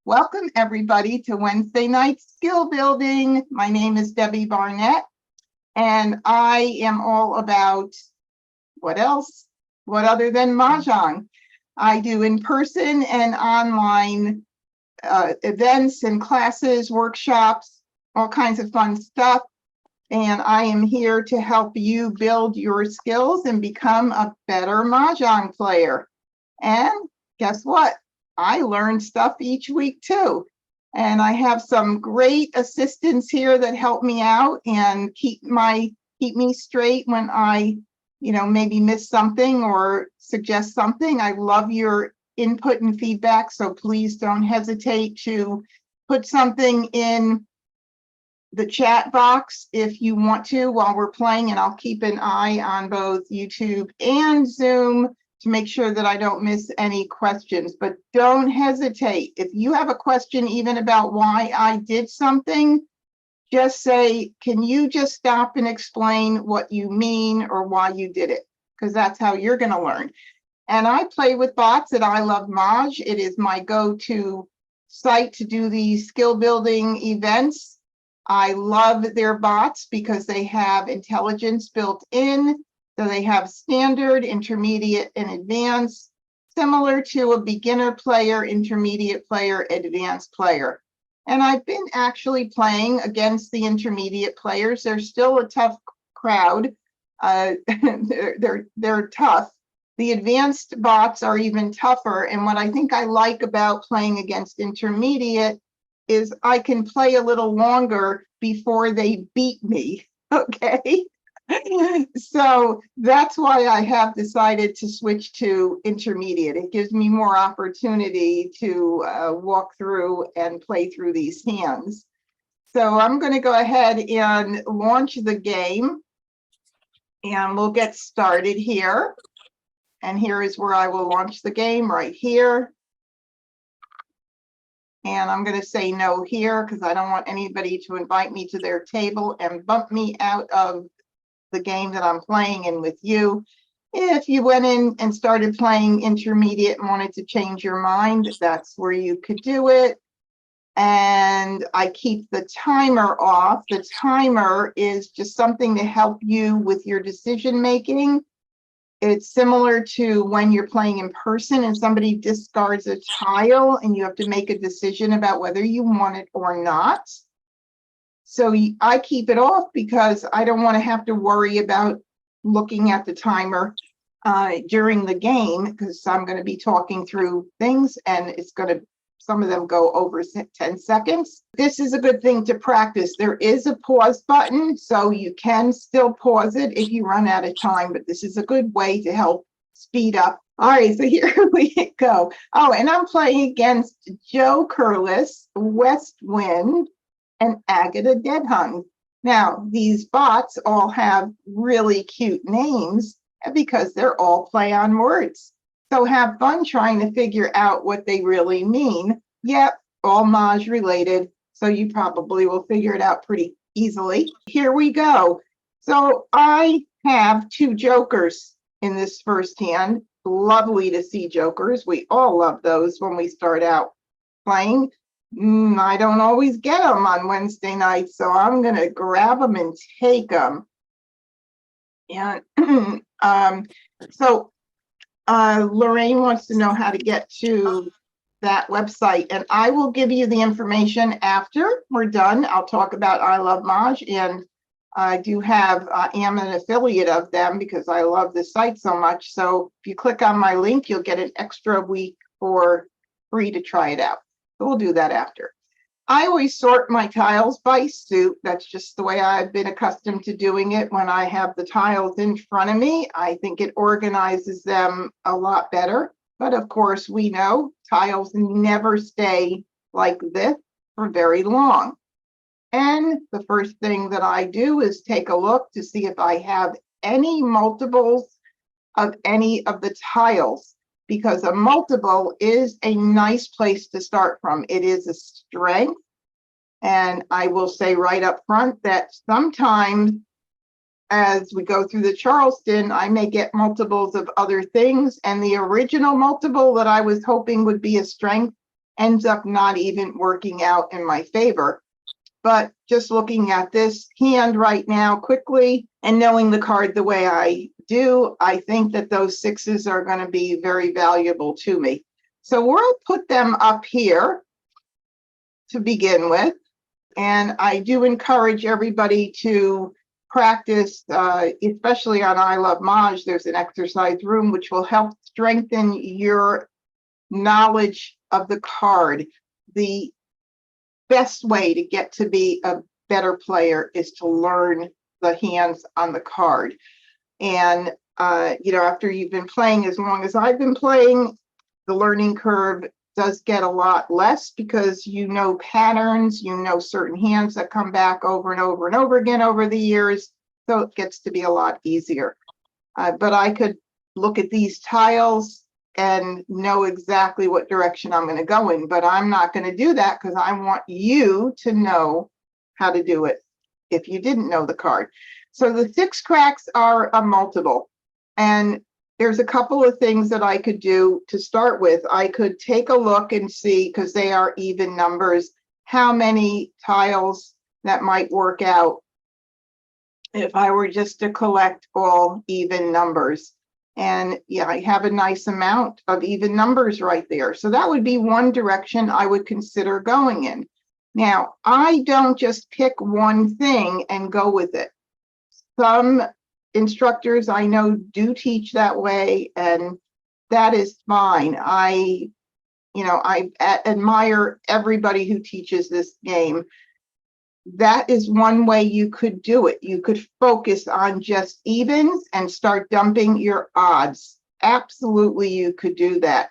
Welcome everybody to Wednesday night skill building. My name is Debbie Barnett, and I am all about what else? What other than Mahjong? I do in-person and online events and classes, workshops, all kinds of fun stuff. And I am here to help you build your skills and become a better Mahjong player. And guess what? I learn stuff each week too. And I have some great assistants here that help me out and keep me straight when I, maybe miss something or suggest something. I love your input and feedback, so please don't hesitate to put something in the chat box if you want to while we're playing, and I'll keep an eye on both YouTube and Zoom to make sure that I don't miss any questions. But don't hesitate. If you have a question even about why I did something, just say, can you just stop and explain what you mean or why you did it? Because that's how you're going to learn. And I play with bots at I Love Maj. It is my go-to site to do these skill building events. I love their bots because they have intelligence built in. So they have standard, intermediate, and advanced, similar to a beginner player, intermediate player, advanced player. And I've been actually playing against the intermediate players. They're still a tough crowd. They're tough. The advanced bots are even tougher. And what I think I like about playing against intermediate is I can play a little longer before they beat me, okay? So that's why I have decided to switch to intermediate. It gives me more opportunity to walk through and play through these hands. So I'm going to go ahead and launch the game, and we'll get started here. And here is where I will launch the game, right here. And I'm going to say no here because I don't want anybody to invite me to their table and bump me out of the game that I'm playing in with you. If you went in and started playing intermediate and wanted to change your mind, that's where you could do it. And I keep the timer off. The timer is just something to help you with your decision making. It's similar to when you're playing in person and somebody discards a tile and you have to make a decision about whether you want it or not. So I keep it off because I don't want to have to worry about looking at the timer during the game, because I'm going to be talking through things and some of them go over 10 seconds. This is a good thing to practice. There is a pause button, so you can still pause it if you run out of time, but this is a good way to help speed up. All right, so here we go. Oh, and I'm playing against Joe Curlis, West Wind, and Agata Deadhung. Now, these bots all have really cute names because they're all play on words. So have fun trying to figure out what they really mean. Yep, all Maj related, so you probably will figure it out pretty easily. Here we go. So I have two jokers in this first hand. Lovely to see jokers. We all love those when we start out playing. I don't always get them on Wednesday nights, so I'm going to grab them and take them. And Lorraine wants to know how to get to that website, and I will give you the information after we're done. I'll talk about I Love Maj, and I am an affiliate of them because I love the site so much. So if you click on my link, you'll get an extra week for free to try it out. So we'll do that after. I always sort my tiles by suit. That's just the way I've been accustomed to doing it when I have the tiles in front of me. I think it organizes them a lot better. But of course, we know tiles never stay like this for very long. And the first thing that I do is take a look to see if I have any multiples of any of the tiles, because a multiple is a nice place to start from. It is a strength. And I will say right up front that sometimes as we go through the Charleston, I may get multiples of other things. And the original multiple that I was hoping would be a strength ends up not even working out in my favor. But just looking at this hand right now quickly and knowing the card the way I do, I think that those sixes are going to be very valuable to me. So we'll put them up here to begin with. And I do encourage everybody to practice, especially on I Love Maj. There's an exercise room which will help strengthen your knowledge of the card. The best way to get to be a better player is to learn the hands on the card. And, after you've been playing as long as I've been playing, the learning curve does get a lot less because you know patterns, you know certain hands that come back over and over and over again over the years. So it gets to be a lot easier. But I could look at these tiles and know exactly what direction I'm going to go in, but I'm not going to do that because I want you to know how to do it if you didn't know the card. So the 6 cracks are a multiple, and there's a couple of things that I could do to start with. I could take a look and see, because they are even numbers, how many tiles that might work out if I were just to collect all even numbers. And yeah, I have a nice amount of even numbers right there. So that would be one direction I would consider going in. Now, I don't just pick one thing and go with it. Some instructors I know do teach that way, and that is fine. I admire everybody who teaches this game. That is one way you could do it. You could focus on just evens and start dumping your odds. Absolutely, you could do that.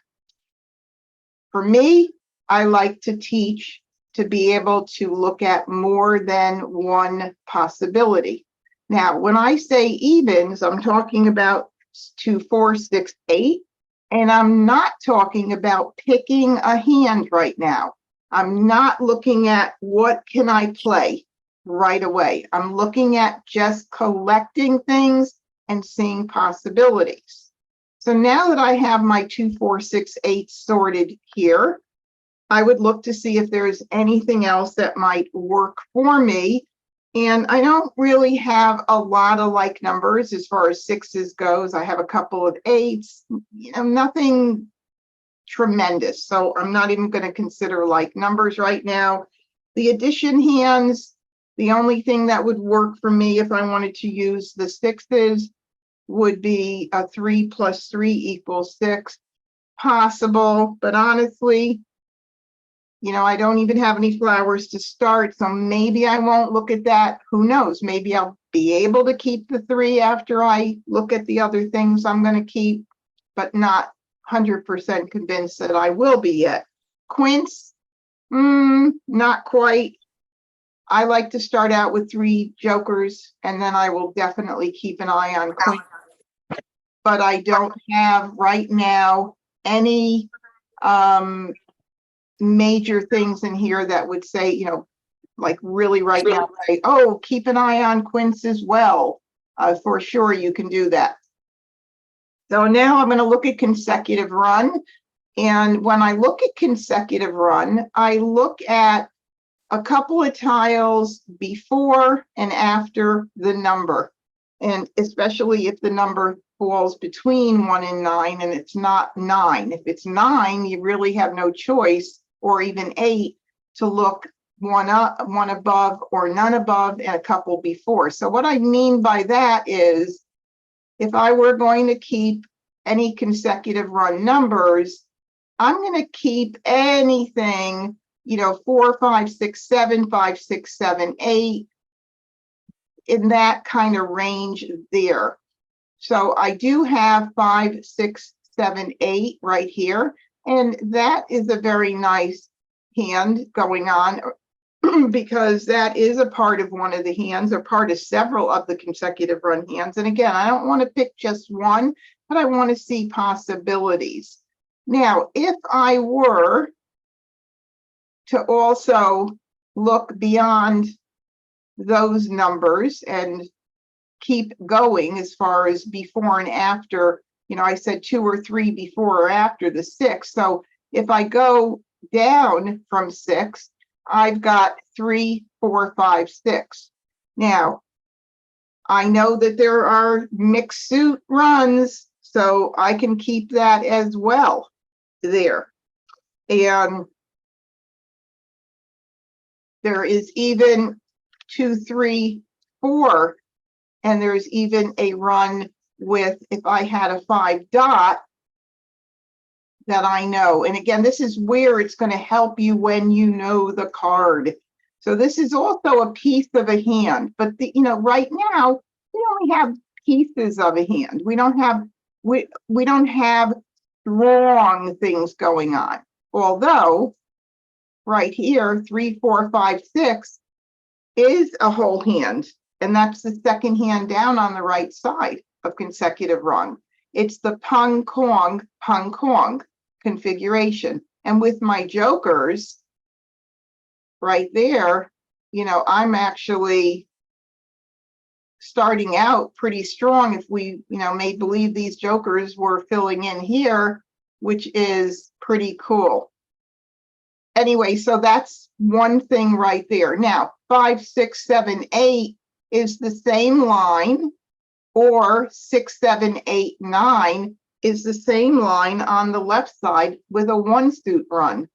For me, I like to teach to be able to look at more than one possibility. Now, when I say evens, I'm talking about 2, 4, 6, 8, and I'm not talking about picking a hand right now. I'm not looking at what can I play right away. I'm looking at just collecting things and seeing possibilities. So now that I have my 2, 4, 6, 8 sorted here, I would look to see if there's anything else that might work for me. And I don't really have a lot of like numbers as far as sixes goes. I have a couple of eights, nothing tremendous. So I'm not even going to consider like numbers right now. The addition hands, the only thing that would work for me if I wanted to use the sixes would be a 3 + 3 = 6. Possible, but honestly, I don't even have any flowers to start, so maybe I won't look at that. Who knows? Maybe I'll be able to keep the 3 after I look at the other things I'm going to keep, but not 100% convinced that I will be yet. Quince, not quite. I like to start out with 3 jokers, and then I will definitely keep an eye on quince. But I don't have right now any major things in here that would say, like really right now, say, oh, keep an eye on quince as well. For sure, you can do that. So now I'm going to look at consecutive run. And when I look at consecutive run, I look at a couple of tiles before and after the number. And especially if the number falls between 1 and 9 and it's not 9. If it's 9, you really have no choice, or even 8, to look one up, one above, or none above, and a couple before. So what I mean by that is, if I were going to keep any consecutive run numbers, I'm going to keep anything, 4, 5, 6, 7, 5, 6, 7, 8, in that kind of range there. So I do have 5, 6, 7, 8 right here. And that is a very nice hand going on because that is a part of one of the hands, or part of several of the consecutive run hands. And again, I don't want to pick just one, but I want to see possibilities. Now, if I were to also look beyond those numbers and keep going as far as before and after, I said 2 or 3 before or after the 6. So if I go down from 6, I've got 3, 4, 5, 6. Now, I know that there are mixed suit runs, so I can keep that as well there. And there is even 2, 3, 4, and there's even a run with, if I had a 5 dot, that I know. And again, this is where it's going to help you when you know the card. So this is also a piece of a hand, but right now we only have pieces of a hand. We don't have strong things going on. Although right here, 3, 4, 5, 6 is a whole hand, and that's the second hand down on the right side of consecutive rung. It's the pung kong configuration. And with my jokers right there, I'm actually starting out pretty strong if we, made believe these jokers were filling in here, which is pretty cool. Anyway, so that's one thing right there. Now, 5, 6, 7, 8 is the same line, or 6, 7, 8, 9 is the same line on the left side with a 1 suit run.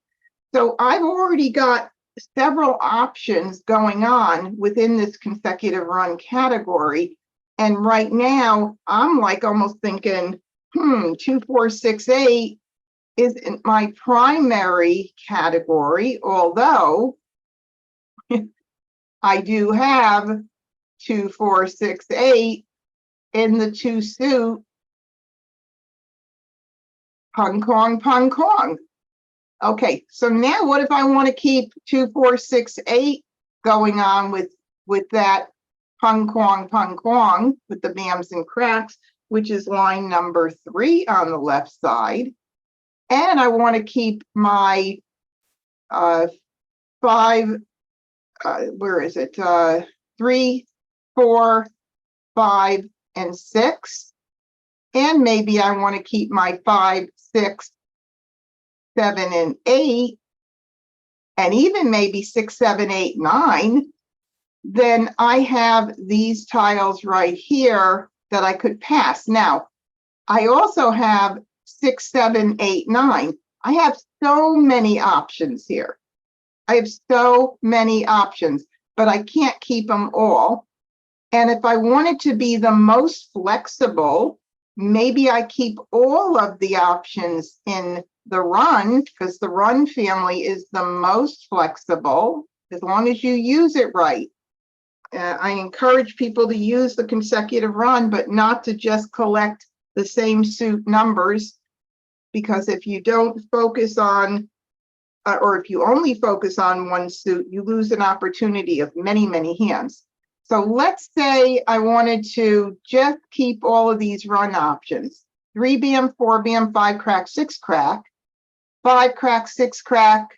So I've already got several options going on within this consecutive run category. And right now I'm like almost thinking, 2, 4, 6, 8 isn't my primary category, although I do have 2, 4, 6, 8 in the 2 suit pung kong. Okay, so now what if I want to keep 2, 4, 6, 8 going on with that pung kong with the bams and cracks, which is line number 3 on the left side. And I want to keep my 5, where is it? 3, 4, 5, and 6. And maybe I want to keep my 5, 6, 7, and 8, and even maybe 6, 7, 8, 9. Then I have these tiles right here that I could pass. Now, I also have 6, 7, 8, 9. I have so many options here. I have so many options, but I can't keep them all. And if I wanted to be the most flexible, maybe I keep all of the options in the run, because the run family is the most flexible, as long as you use it right. I encourage people to use the consecutive run, but not to just collect the same suit numbers, because if you don't focus on, or if you only focus on 1 suit, you lose an opportunity of many, many hands. So let's say I wanted to just keep all of these run options: 3 bam, 4 bam, 5 crack, 6 crack, 5 crack, 6 crack,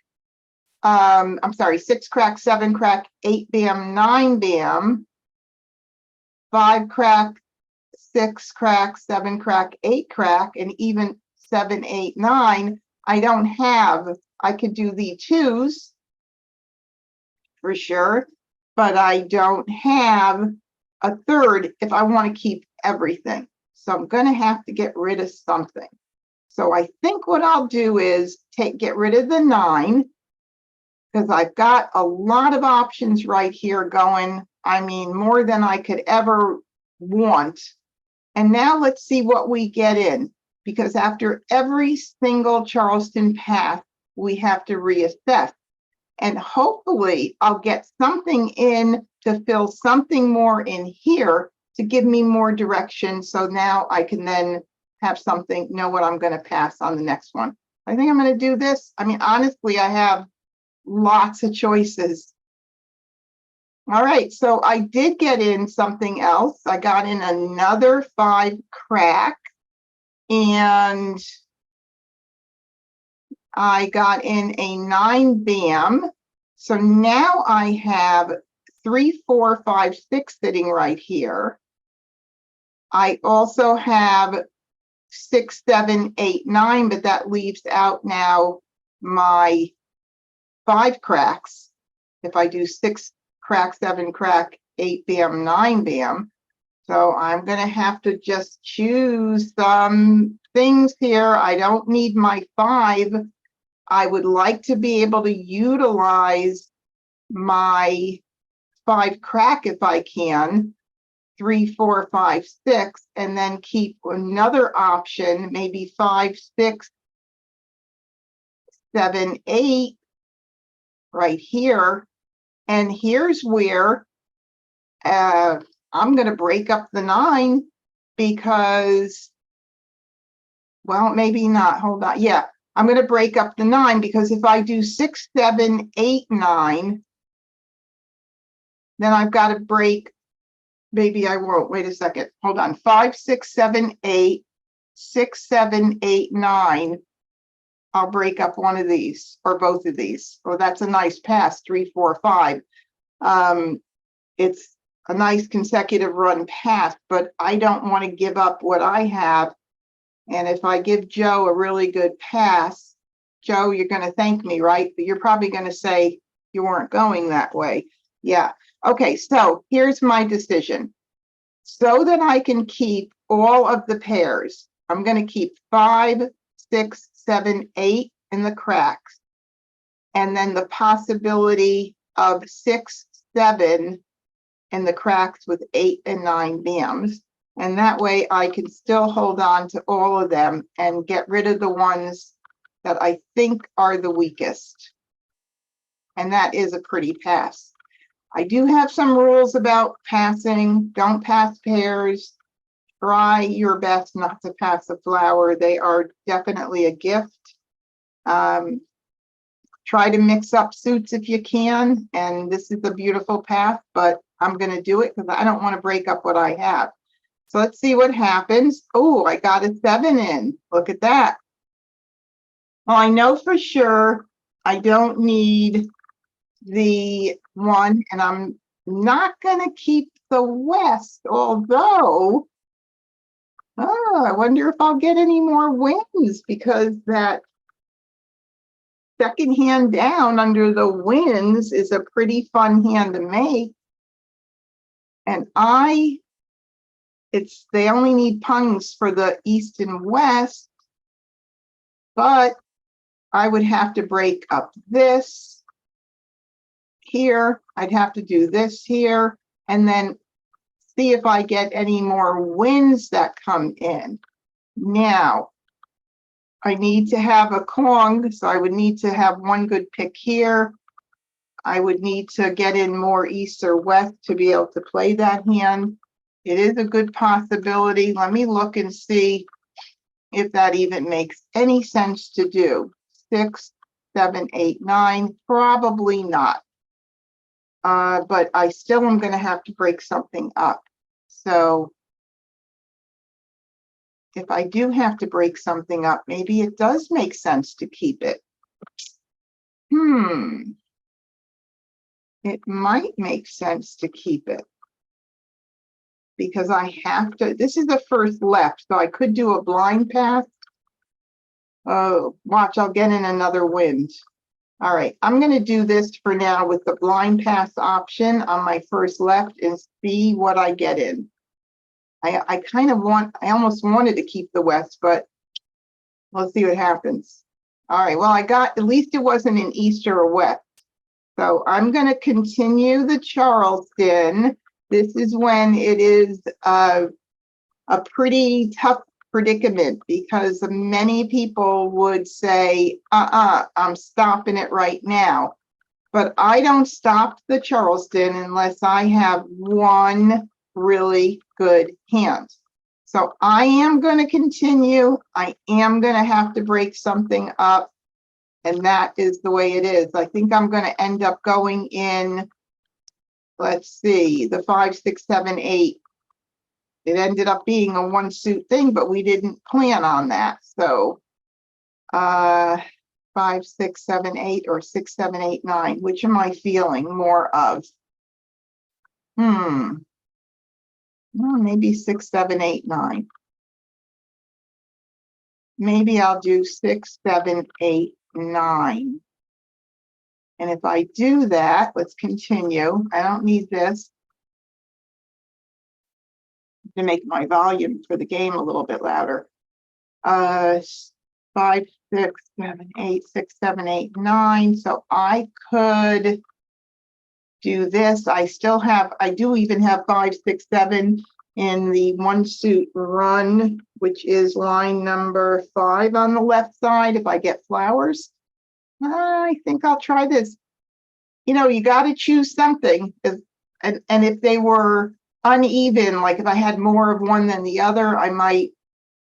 6 crack, 7 crack, 8 bam, 9 bam, 5 crack, 6 crack, 7 crack, 8 crack, and even 7, 8, 9. I don't have. I could do the 2s for sure, but I don't have a 3rd if I want to keep everything. So I'm going to have to get rid of something. So I think what I'll do is get rid of the 9, because I've got a lot of options right here going. I mean, more than I could ever want. And now let's see what we get in, because after every single Charleston path, we have to reassess. And hopefully I'll get something in to fill something more in here to give me more direction. So now I can then have something, know what I'm going to pass on the next one. I think I'm going to do this. I mean, honestly, I have lots of choices. All right, so I did get in something else. I got in another 5 crack, and I got in a 9 bam. So now I have 3, 4, 5, 6 sitting right here. I also have 6, 7, 8, 9, but that leaves out now my 5 cracks. If I do 6 crack, 7 crack, 8 bam, 9 bam. So I'm going to have to just choose some things here. I don't need my 5. I would like to be able to utilize my 5 crack if I can, 3, 4, 5, 6, and then keep another option, maybe 5, 6, 7, 8 right here. And here's where I'm going to break up the 9 because, well, maybe not. Hold on. Yeah, I'm going to break up the 9 because if I do 6, 7, 8, 9, then I've got to break. Maybe I won't. Wait a second. Hold on. 5, 6, 7, 8, 6, 7, 8, 9. I'll break up one of these or both of these. Oh, that's a nice pass. 3, 4, 5. It's a nice consecutive run pass, but I don't want to give up what I have. And if I give Joe a really good pass, Joe, you're going to thank me, right? But you're probably going to say you weren't going that way. Yeah. Okay, so here's my decision. So that I can keep all of the pairs, I'm going to keep 5, 6, 7, 8 in the cracks. And then the possibility of 6, 7 in the cracks with 8 and 9 bams. And that way I can still hold on to all of them and get rid of the ones that I think are the weakest. And that is a pretty pass. I do have some rules about passing. Don't pass pairs. Try your best not to pass a flower. They are definitely a gift. Try to mix up suits if you can. And this is a beautiful path, but I'm going to do it because I don't want to break up what I have. So let's see what happens. Oh, I got a 7 in. Look at that. Well, I know for sure I don't need the 1, and I'm not going to keep the West, although, I wonder if I'll get any more wins because that second hand down under the winds is a pretty fun hand to make. And they only need pungs for the East and West, but I would have to break up this here. I'd have to do this here and then see if I get any more wins that come in. Now, I need to have a Kong, so I would need to have one good pick here. I would need to get in more East or West to be able to play that hand. It is a good possibility. Let me look and see if that even makes any sense to do. 6, 7, 8, 9, probably not. But I still am going to have to break something up. So if I do have to break something up, maybe it does make sense to keep it. It might make sense to keep it because I have to, this is the first left, so I could do a blind pass. Oh, watch, I'll get in another wind. All right, I'm going to do this for now with the blind pass option on my first left and see what I get in. I almost wanted to keep the West, but let's see what happens. All right, well, at least it wasn't an East or a West. So I'm going to continue the Charleston. This is when it is a pretty tough predicament because many people would say, I'm stopping it right now. But I don't stop the Charleston unless I have one really good hand. So I am going to continue. I am going to have to break something up. And that is the way it is. I think I'm going to end up going in, let's see, the 5, 6, 7, 8. It ended up being a one suit thing, but we didn't plan on that. So 5, 6, 7, 8 or 6, 7, 8, 9. Which am I feeling more of? Well, maybe 6, 7, 8, 9. Maybe I'll do 6, 7, 8, 9. And if I do that, let's continue. I don't need this to make my volume for the game a little bit louder. 5, 6, 7, 8, 6, 7, 8, 9. So I could do this. I do even have 5, 6, 7 in the one suit run, which is line number 5 on the left side. If I get flowers, I think I'll try this. You know, you got to choose something. And if they were uneven, like if I had more of one than the other, I might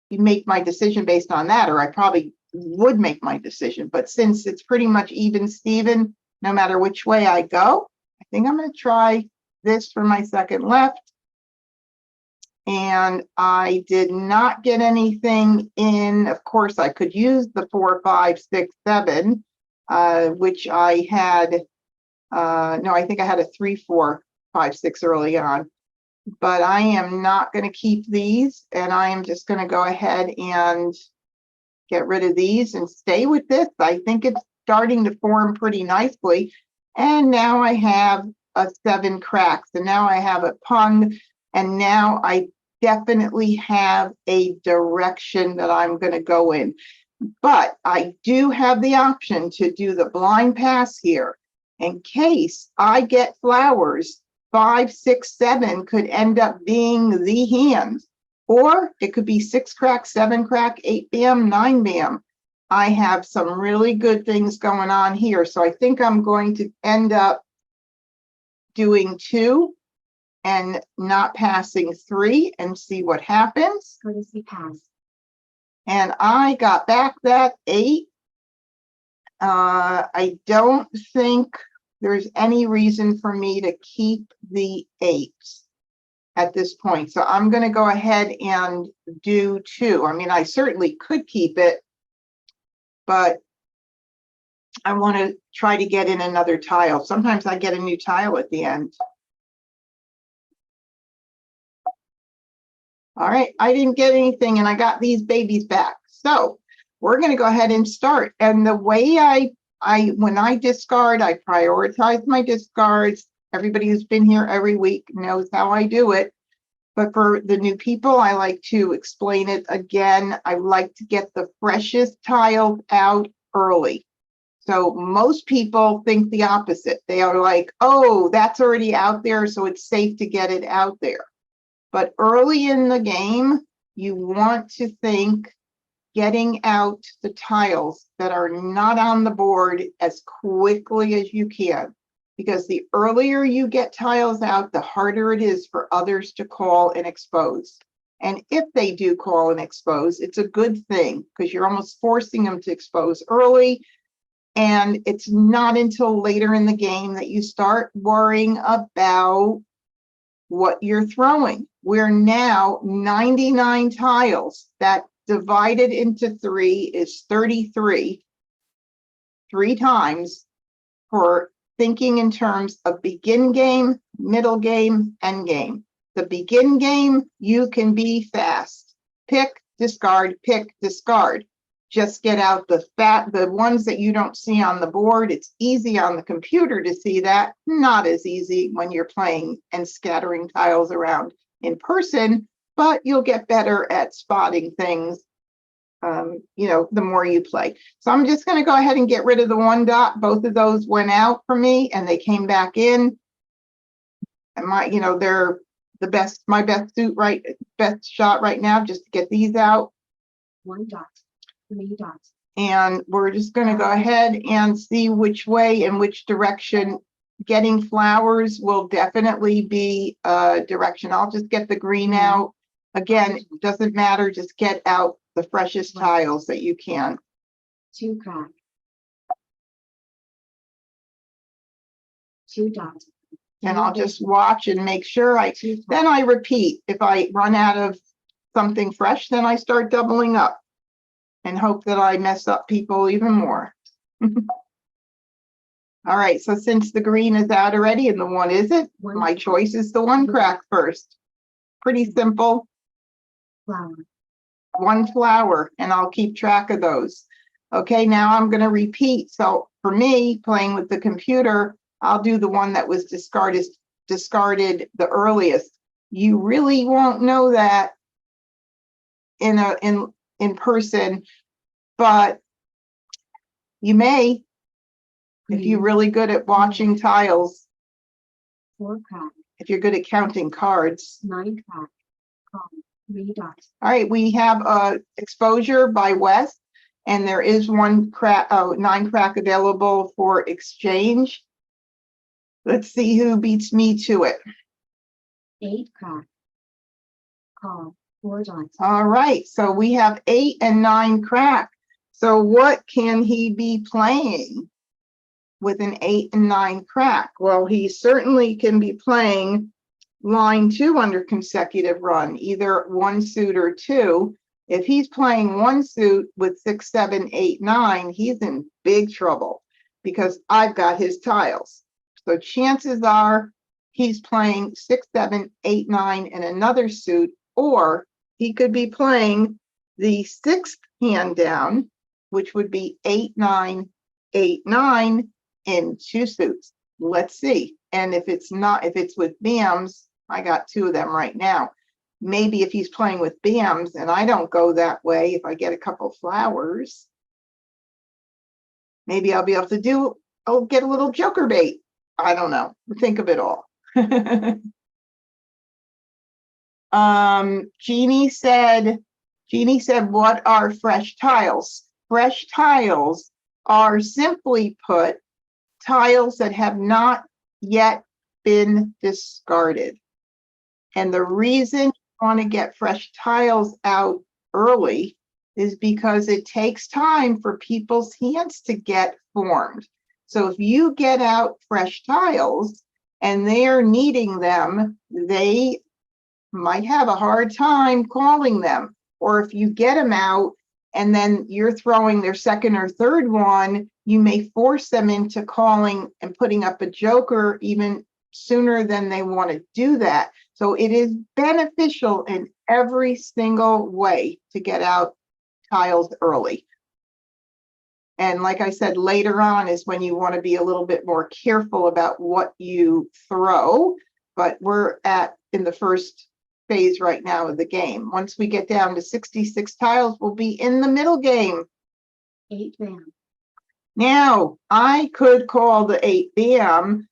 make my decision based on that, or I probably would make my decision. But since it's pretty much even Steven, no matter which way I go, I think I'm going to try this for my second left. And I did not get anything in. Of course, I could use the 4, 5, 6, 7, which I had. No, I think I had a 3, 4, 5, 6 early on. But I am not going to keep these, and I am just going to go ahead and get rid of these and stay with this. I think it's starting to form pretty nicely. And now I have a 7 cracks, and now I have a pung, and now I definitely have a direction that I'm going to go in. But I do have the option to do the blind pass here. In case I get flowers, 5, 6, 7 could end up being the hand, or it could be 6 crack, 7 crack, 8 bam, 9 bam. I have some really good things going on here. So I think I'm going to end up doing 2 and not passing 3 and see what happens. Courtesy pass. And I got back that 8. I don't think there's any reason for me to keep the 8 at this point. So I'm going to go ahead and do 2. I mean, I certainly could keep it, but I want to try to get in another tile. Sometimes I get a new tile at the end. All right, I didn't get anything, and I got these babies back. So we're going to go ahead and start. And the way when I discard, I prioritize my discards. Everybody who's been here every week knows how I do it. But for the new people, I like to explain it again. I like to get the freshest tiles out early. So most people think the opposite. They are like, oh, that's already out there, so it's safe to get it out there. But early in the game, you want to think getting out the tiles that are not on the board as quickly as you can. Because the earlier you get tiles out, the harder it is for others to call and expose. And if they do call and expose, it's a good thing because you're almost forcing them to expose early. And it's not until later in the game that you start worrying about what you're throwing. We're now 99 tiles. That divided into 3 is 33, 3 times for thinking in terms of begin game, middle game, end game. The begin game, you can be fast. Pick, discard, pick, discard. Just get out the ones that you don't see on the board. It's easy on the computer to see that, not as easy when you're playing and scattering tiles around in person, but you'll get better at spotting things, the more you play. So I'm just going to go ahead and get rid of the 1 dot. Both of those went out for me and they came back in. And they're my best shot right now, just to get these out. 1 dot. 3 dots. And we're just going to go ahead and see which way and which direction. Getting flowers will definitely be a direction. I'll just get the green out. Again, it doesn't matter. Just get out the freshest tiles that you can. 2 crack. 2 dots. And I'll just watch and make sure then I repeat. If I run out of something fresh, then I start doubling up and hope that I mess up people even more. All right, so since the green is out already and the 1 isn't, my choice is the 1 crack first. Pretty simple. Flower. 1 flower, and I'll keep track of those. Okay, now I'm going to repeat. So for me, playing with the computer, I'll do the one that was discarded the earliest. You really won't know that in person, but you may if you're really good at watching tiles, 4 crack, if you're good at counting cards. 9 crack, call, 3 dots, All right, we have exposure by West, and there is 9 crack available for exchange. Let's see who beats me to it. 8 crack, call, 4 dots, All right, so we have 8 and 9 crack. So what can he be playing with an 8 and 9 crack? Well, he certainly can be playing line 2 under consecutive run, either 1 suit or 2. If he's playing 1 suit with 6, 7, 8, 9, he's in big trouble because I've got his tiles. So chances are he's playing 6, 7, 8, 9 in another suit, or he could be playing the 6th hand down, which would be 8, 9, 8, 9 in 2 suits. Let's see. And if it's with BAMs, I got 2 of them right now. Maybe if he's playing with BAMs and I don't go that way, if I get a couple flowers, maybe I'll be able to get a little joker bait. I don't know. Think of it all. Jeannie said, what are fresh tiles? Fresh tiles are, simply put, tiles that have not yet been discarded. And the reason you want to get fresh tiles out early is because it takes time for people's hands to get formed. So if you get out fresh tiles and they're needing them, they might have a hard time calling them. Or if you get them out and then you're throwing their second or third one, you may force them into calling and putting up a joker even sooner than they want to do that. So it is beneficial in every single way to get out tiles early. And like I said, later on is when you want to be a little bit more careful about what you throw. But we're in the first phase right now of the game. Once we get down to 66 tiles, we'll be in the middle game. 8 BAM, Now, I could call the 8 BAM,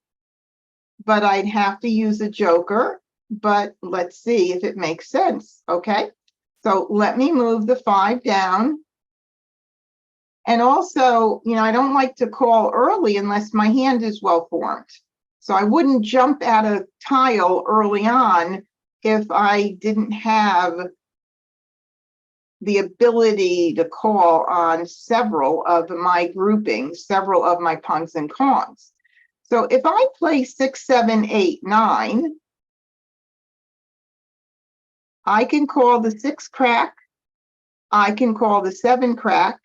but I'd have to use a joker. But let's see if it makes sense. Okay, so let me move the 5 down. And also, I don't like to call early unless my hand is well formed. So I wouldn't jump at a tile early on if I didn't have the ability to call on several of my groupings, several of my punks and cons. So if I play 6, 7, 8, 9, I can call the 6 crack, I can call the 7 crack,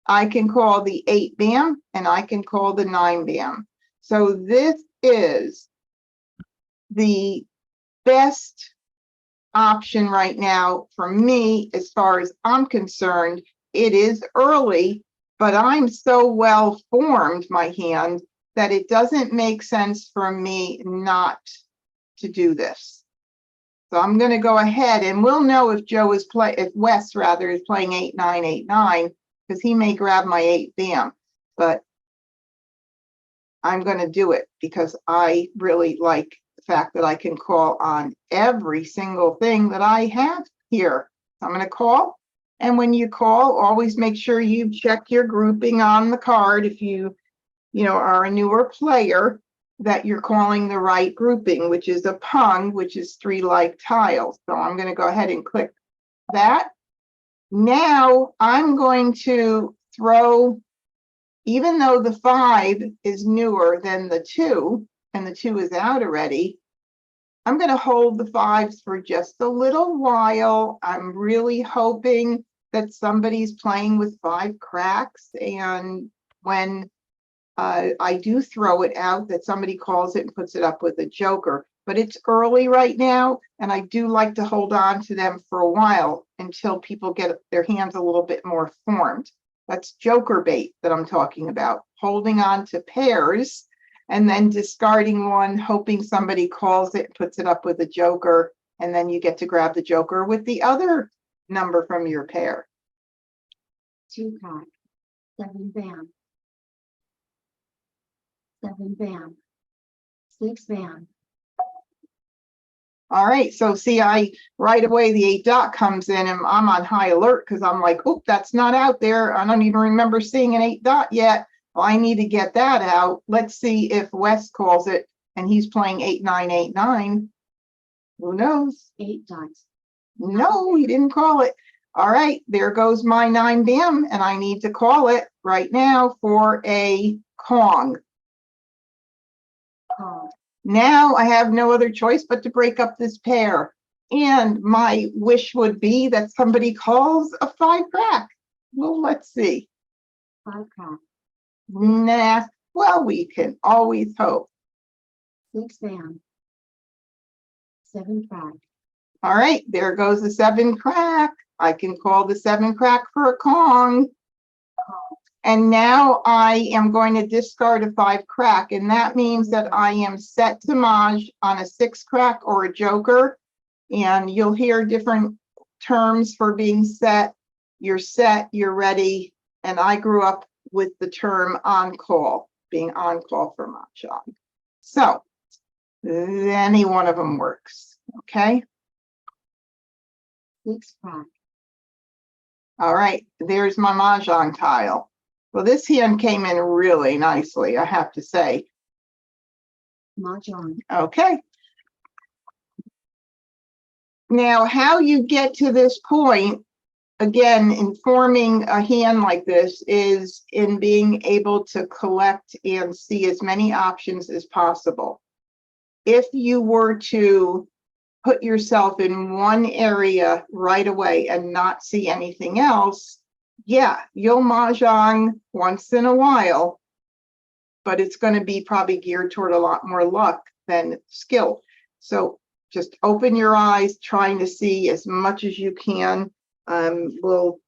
I can call the 8 BAM, and I can call the 9 BAM. So this is the best option right now for me as far as I'm concerned. It is early, but I'm so well formed, my hand, that it doesn't make sense for me not to do this. So I'm going to go ahead and we'll know if if Wes rather is playing 8, 9, 8, 9, because he may grab my 8 BAM, but I'm going to do it because I really like the fact that I can call on every single thing that I have here. I'm going to call, and when you call, always make sure you check your grouping on the card if you are a newer player, that you're calling the right grouping, which is a pung, which is 3 like tiles. So I'm going to go ahead and click that. Now I'm going to throw, even though the 5 is newer than the 2, and the 2 is out already, I'm going to hold the 5s for just a little while. I'm really hoping that somebody's playing with 5 cracks, and when I do throw it out, that somebody calls it and puts it up with a joker. But it's early right now, and I do like to hold on to them for a while until people get their hands a little bit more formed. That's joker bait that I'm talking about. Holding on to pairs and then discarding one, hoping somebody calls it, puts it up with a joker, and then you get to grab the joker with the other number from your pair. 2 cock, 7 bam, 7 bam, 6 bam, All right, so see, right away the 8 dot comes in and I'm on high alert because I'm like, oh, that's not out there. I don't even remember seeing an 8 dot yet. Well, I need to get that out. Let's see if Wes calls it and he's playing 8989. Who knows? 8 dots, No, he didn't call it. All right, there goes my 9 bam, and I need to call it right now for a Kong. call, Now I have no other choice but to break up this pair. And my wish would be that somebody calls a 5 crack. Well, let's see. 5 cock, Nah, well, we can always hope. 6 bam, 7 crack, All right, there goes the 7 crack. I can call the 7 crack for a Kong. And now I am going to discard a 5 crack, and that means that I am set to Maj on a 6 crack or a joker. And you'll hear different terms for being set. You're set, you're ready. And I grew up with the term on call, being on call for Mahjong. So any one of them works, okay? 6 crack, All right, there's my Mahjong tile. Well, this hand came in really nicely, I have to say. Mah Jongg, Okay. Now, how you get to this point, again, in forming a hand like this is in being able to collect and see as many options as possible. If you were to put yourself in one area right away and not see anything else, yeah, you'll Mahjong once in a while, but it's going to be probably geared toward a lot more luck than skill. So just open your eyes, trying to see as much as you can. We'll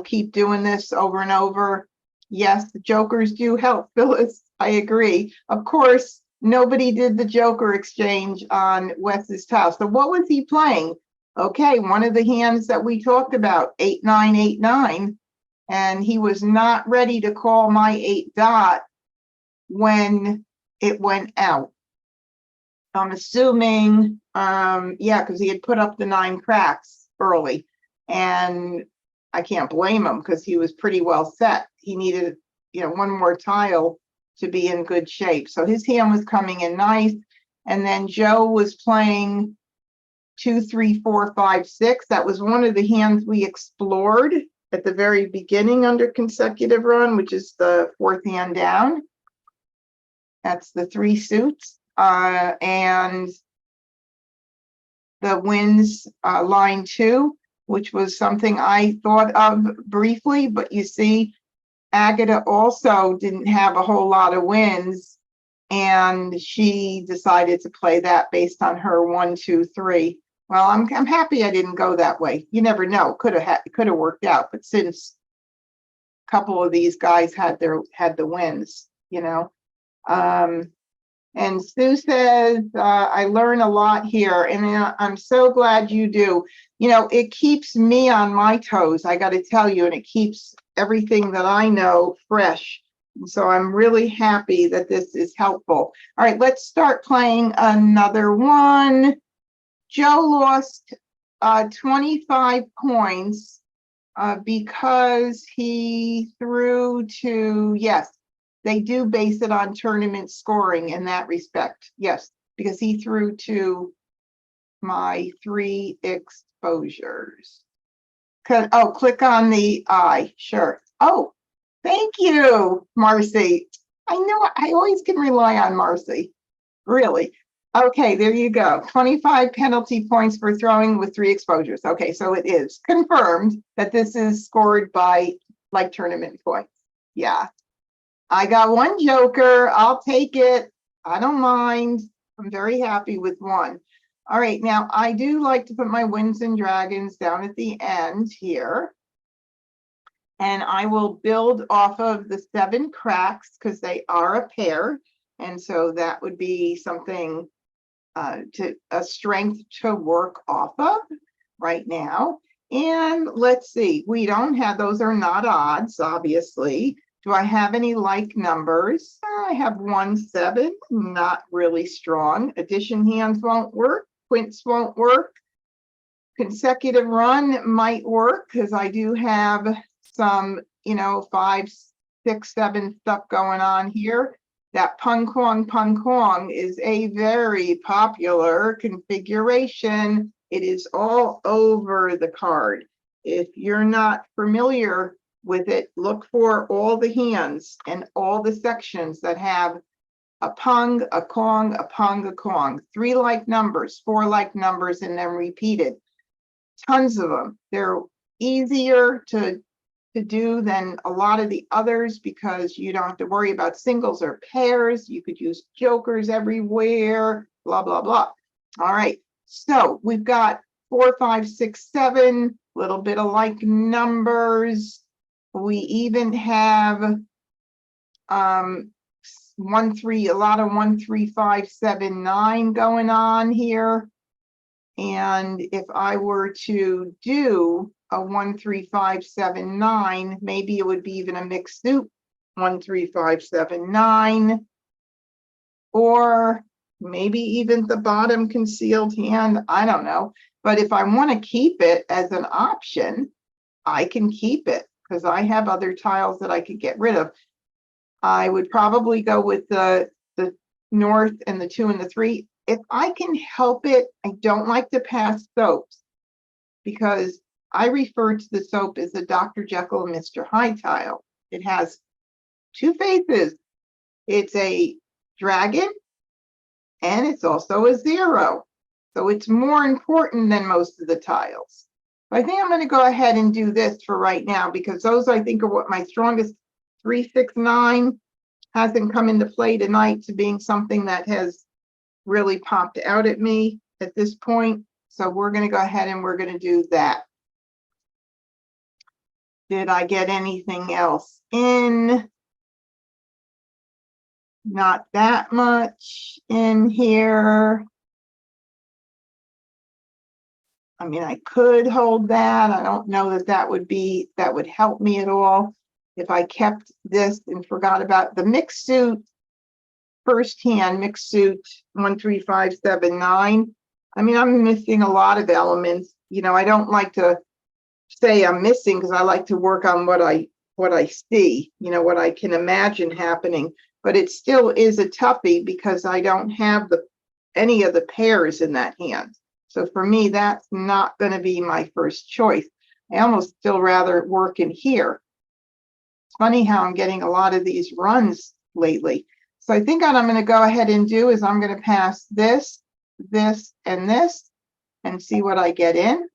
keep doing this over and over. Yes, the jokers do help, Phyllis. I agree. Of course, nobody did the joker exchange on Wes's tile. So what was he playing? Okay, one of the hands that we talked about, 8989. And he was not ready to call my 8 dot when it went out. I'm assuming, yeah, because he had put up the 9 cracks early, and I can't blame him because he was pretty well set. He needed, one more tile to be in good shape. So his hand was coming in nice. And then Joe was playing 2, 3, 4, 5, 6. That was one of the hands we explored at the very beginning under consecutive run, which is the 4th hand down. That's the 3 suits. And the wins line 2, which was something I thought of briefly, but you see, Agata also didn't have a whole lot of wins, and she decided to play that based on her 1, 2, 3. Well, I'm happy I didn't go that way. You never know; could have worked out. But since a couple of these guys had the wins, And Sue says, I learn a lot here, and I'm so glad you do. It keeps me on my toes, I got to tell you, and it keeps everything that I know fresh. And so I'm really happy that this is helpful. All right, let's start playing another one. Joe lost 25 points because he threw to, yes, they do base it on tournament scoring in that respect. Yes, because he threw to my 3 exposures. Click on the eye. Sure. Oh, thank you, Marcy. I know I always can rely on Marcy. Really. Okay, there you go. 25 penalty points for throwing with 3 exposures. Okay, so it is confirmed that this is scored by like tournament points. Yeah. I got 1 joker. I'll take it. I don't mind. I'm very happy with 1. All right, now I do like to put my wins and dragons down at the end here. And I will build off of the 7 cracks because they are a pair. And so that would be something to a strength to work off of right now. And let's see, we don't have, those are not odds, obviously. Do I have any like numbers? I have 1, 7, not really strong. Addition hands won't work. Quints won't work. Consecutive run might work because I do have some, 5, 6, 7 stuff going on here. That pung kwong is a very popular configuration. It is all over the card. If you're not familiar with it, look for all the hands and all the sections that have a pung, a kwong, a pung, a kwong. 3 like numbers, 4 like numbers, and then repeated. Tons of them. They're easier to do than a lot of the others because you don't have to worry about singles or pairs. You could use jokers everywhere, blah, blah, blah. All right. So we've got 4, 5, 6, 7, little bit of like numbers. We even have 1, 3, a lot of 1, 3, 5, 7, 9 going on here. And if I were to do a 1, 3, 5, 7, 9, maybe it would be even a mixed suit, 1, 3, 5, 7, 9, or maybe even the bottom concealed hand. I don't know. But if I want to keep it as an option, I can keep it because I have other tiles that I could get rid of. I would probably go with the north and the 2 and the 3. If I can help it, I don't like to pass soaps because I refer to the soap as the Dr. Jekyll and Mr. Hyde tile. It has 2 faces. It's a dragon and it's also a 0. So it's more important than most of the tiles. But I think I'm going to go ahead and do this for right now because those I think are what my strongest. 3, 6, 9 hasn't come into play tonight to being something that has really popped out at me at this point. So we're going to go ahead and we're going to do that. Did I get anything else in? Not that much in here. I mean, I could hold that. I don't know that that would help me at all. If I kept this and forgot about the mixed suit, first hand mixed suit 1, 3, 5, 7, 9. I mean, I'm missing a lot of elements. I don't like to say I'm missing because I like to work on what I see, what I can imagine happening. But it still is a toughie because I don't have any of the pairs in that hand. So for me, that's not going to be my first choice. I almost still rather work in here. It's funny how I'm getting a lot of these runs lately. So I think what I'm going to go ahead and do is I'm going to pass this, this, and this and see what I get in.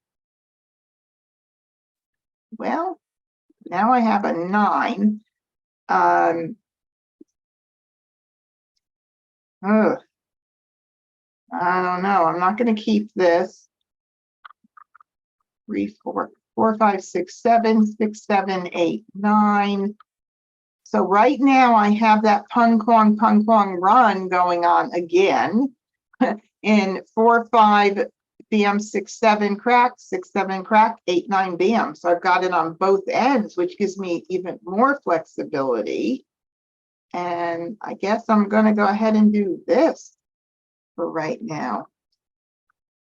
Well, now I have a 9. I don't know. I'm not going to keep this. 3, 4, 4, 5, 6, 7, 6, 7, 8, 9. So right now I have that pung kwong run going on again in 4, 5, bam, 6, 7 crack, 6, 7 crack, 8, 9 bam. So I've got it on both ends, which gives me even more flexibility. And I guess I'm going to go ahead and do this for right now.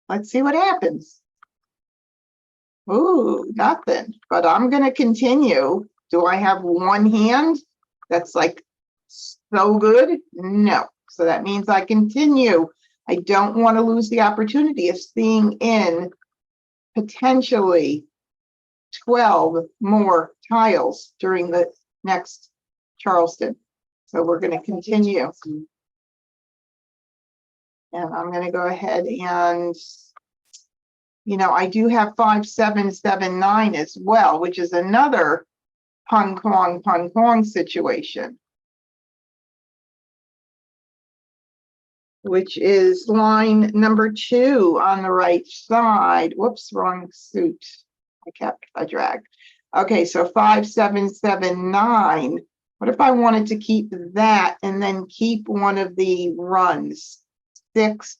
Let's see what happens. Ooh, nothing, but I'm going to continue. Do I have one hand that's like so good? No. So that means I continue. I don't want to lose the opportunity of seeing in potentially 12 more tiles during the next Charleston. So we're going to continue. And I'm going to go ahead and, I do have 5, 7, 7, 9 as well, which is another pung kwong situation, which is line number 2 on the right side. Whoops, wrong suit. I dragged. Okay, so 5779. What if I wanted to keep that and then keep one of the runs? 6,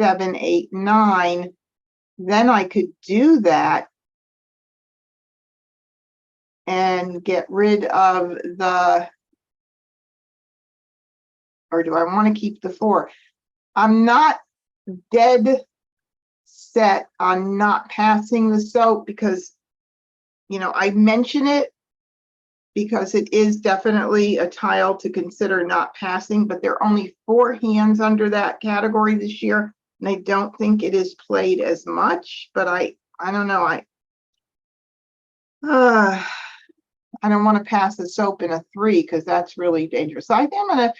7, 8, 9. Then I could do that and get rid of the, or do I want to keep the 4? I'm not dead set on not passing the soap because, you know, I mention it because it is definitely a tile to consider not passing, but there are only 4 hands under that category this year, and I don't think it is played as much, but I don't know. I don't want to pass the soap in a 3 because that's really dangerous. So I think I'm gonna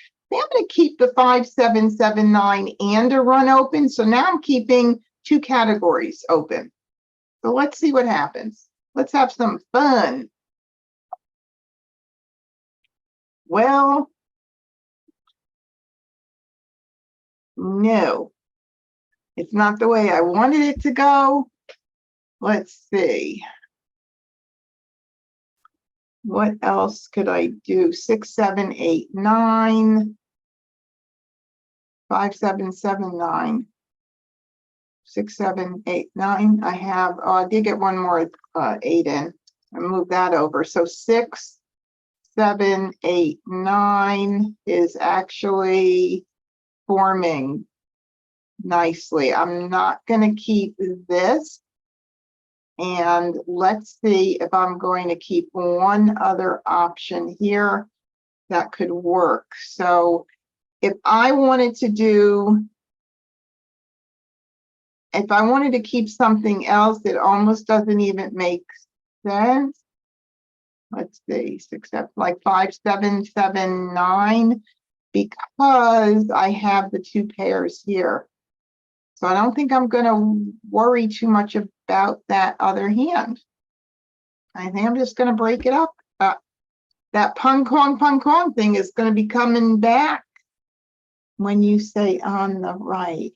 keep the 5779 and a run open. So now I'm keeping 2 categories open. So let's see what happens. Let's have some fun. Well, no, it's not the way I wanted it to go. Let's see. What else could I do? 6, 7, 8, 9, 5, 7, 7, 9. 6, 7, 8, 9. I have, I did get one more 8 in. I moved that over. So 6, 7, 8, 9 is actually forming nicely. I'm not going to keep this. And let's see if I'm going to keep one other option here that could work. So if I wanted to do, if I wanted to keep something else that almost doesn't even make sense, let's see, 6, 7, like 5, 7, 7, 9, because I have the 2 pairs here. So I don't think I'm going to worry too much about that other hand. I think I'm just going to break it up. That pung kong thing is going to be coming back when you say on the right.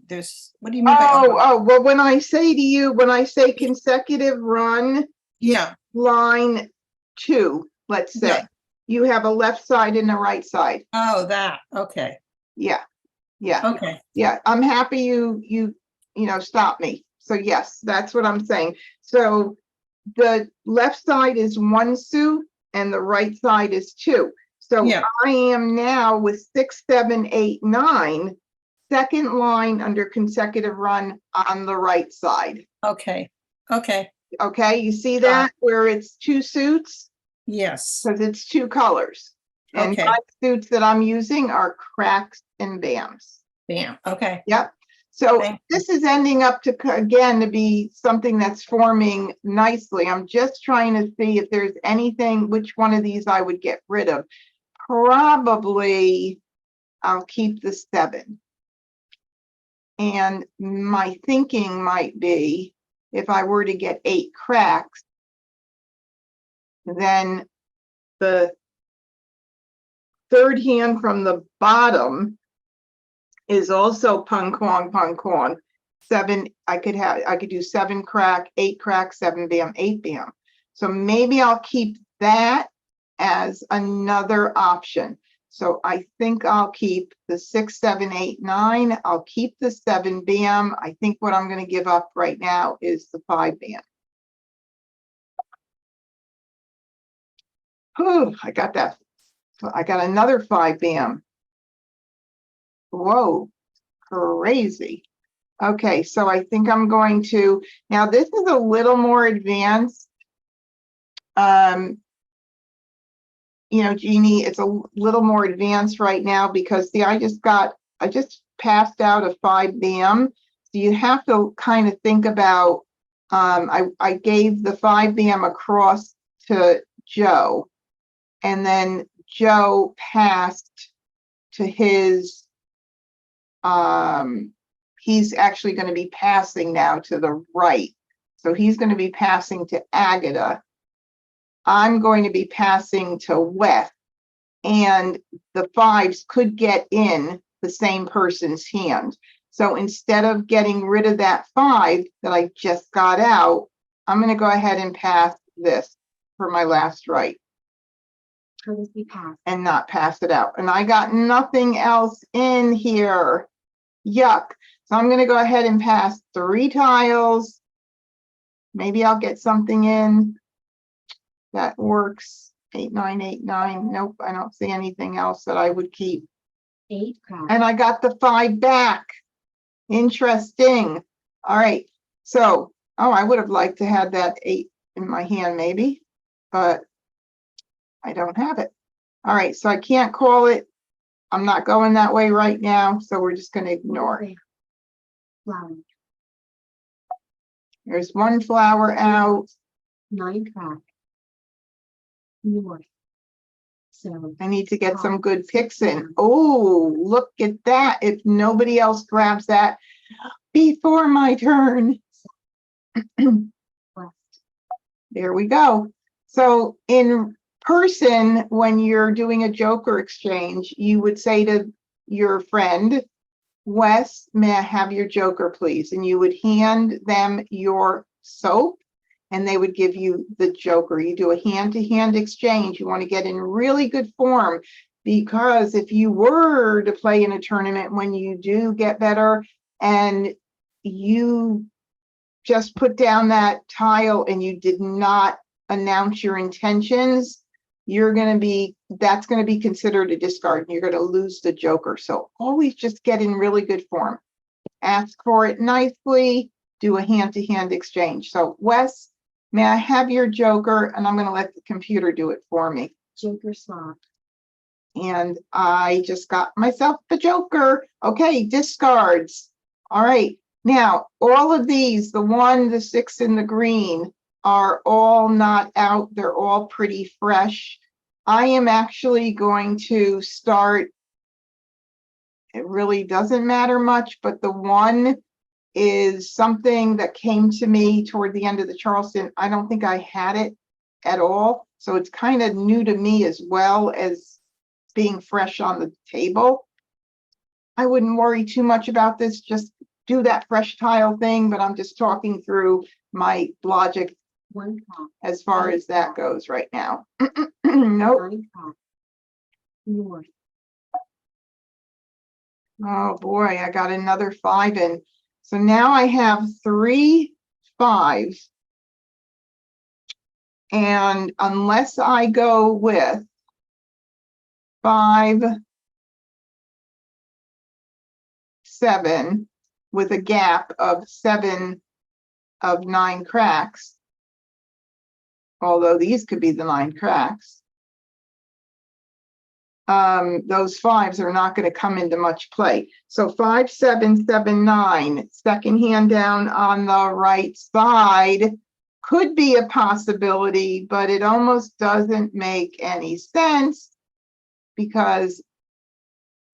There's, what do you mean by? Well, when I say to you, when I say consecutive run, Yeah, line 2, let's say, Yeah. you have a left side and a right side. oh, that, okay, Yeah, yeah, okay, yeah. I'm happy you know, stop me. So yes, that's what I'm saying. So the left side is 1 suit and the right side is 2. So Yeah. I am now with 6, 7, 8, 9, second line under consecutive run on the right side. okay, okay, Okay, you see that where it's 2 suits yes, because it's 2 colors. And Okay. my suits that I'm using are cracks and bams. bam, okay, Yep. So Thank this is ending up to, again, to be something that's forming nicely. I'm just trying to see if there's anything, which one of these I would get rid of. Probably I'll keep the 7. And my thinking might be, if I were to get 8 cracks, then the third hand from the bottom is also pung kwong. 7, I could do 7 crack, 8 crack, 7 bam, 8 bam. So maybe I'll keep that as another option. So I think I'll keep the 6, 7, 8, 9. I'll keep the 7 bam. I think what I'm going to give up right now is the 5 bam. Whew, I got that. So I got another 5 bam. Whoa, crazy. Okay, so I think I'm going to, now this is a little more advanced. You know, Jeannie, it's a little more advanced right now because see, I just passed out a 5 bam. So you have to kind of think about, I gave the 5 bam across to Joe, and then Joe passed to his, he's actually going to be passing now to the right. So he's going to be passing to Agatha. I'm going to be passing to Wes, and the 5s could get in the same person's hand. So instead of getting rid of that 5 that I just got out, I'm gonna go ahead and pass this for my last right Will this be passed? and not pass it out. And I got nothing else in here. Yuck. So I'm gonna go ahead and pass 3 tiles. Maybe I'll get something in that works. 8, 9, 8, 9. Nope, I don't see anything else that I would keep. 8 craps. And I got the 5 back. Interesting. All right. So, oh, I would have liked to have that 8 in my hand maybe, but I don't have it. All right. So I can't call it. I'm not going that way right now. So we're just going to ignore it. Flower. There's 1 flower out. 9 craps. North. So I need to get some good picks in. Oh, look at that. If nobody else grabs that before my turn. west. There we go. So in person, when you're doing a joker exchange, you would say to your friend, Wes, may I have your joker, please? And you would hand them your soap and they would give you the joker. You do a hand-to-hand exchange. You want to get in really good form, because if you were to play in a tournament, when you do get better and you just put down that tile and you did not announce your intentions, that's going to be considered a discard and you're going to lose the joker. So always just get in really good form. Ask for it nicely, do a hand-to-hand exchange. So Wes, may I have your joker? And I'm going to let the computer do it for me. Joker swap. And I just got myself the joker. Okay, discards. All right. Now, all of these, the 1, the 6, and the green, are all not out. They're all pretty fresh. I am actually going to start, it really doesn't matter much, but the 1 is something that came to me toward the end of the Charleston. I don't think I had it at all. So it's kind of new to me as well as being fresh on the table. I wouldn't worry too much about this. Just do that fresh tile thing, but I'm just talking through my logic 1 crop. as far as that goes right now. Nope. 9 crop. North. Oh boy, I got another 5 in. So now I have 3 5s. And unless I go with 5, 7 with a gap of 7 of 9 cracks, although these could be the 9 cracks, those 5s are not going to come into much play. So 5, 7, 7, 9, second hand down on the right side could be a possibility, but it almost doesn't make any sense because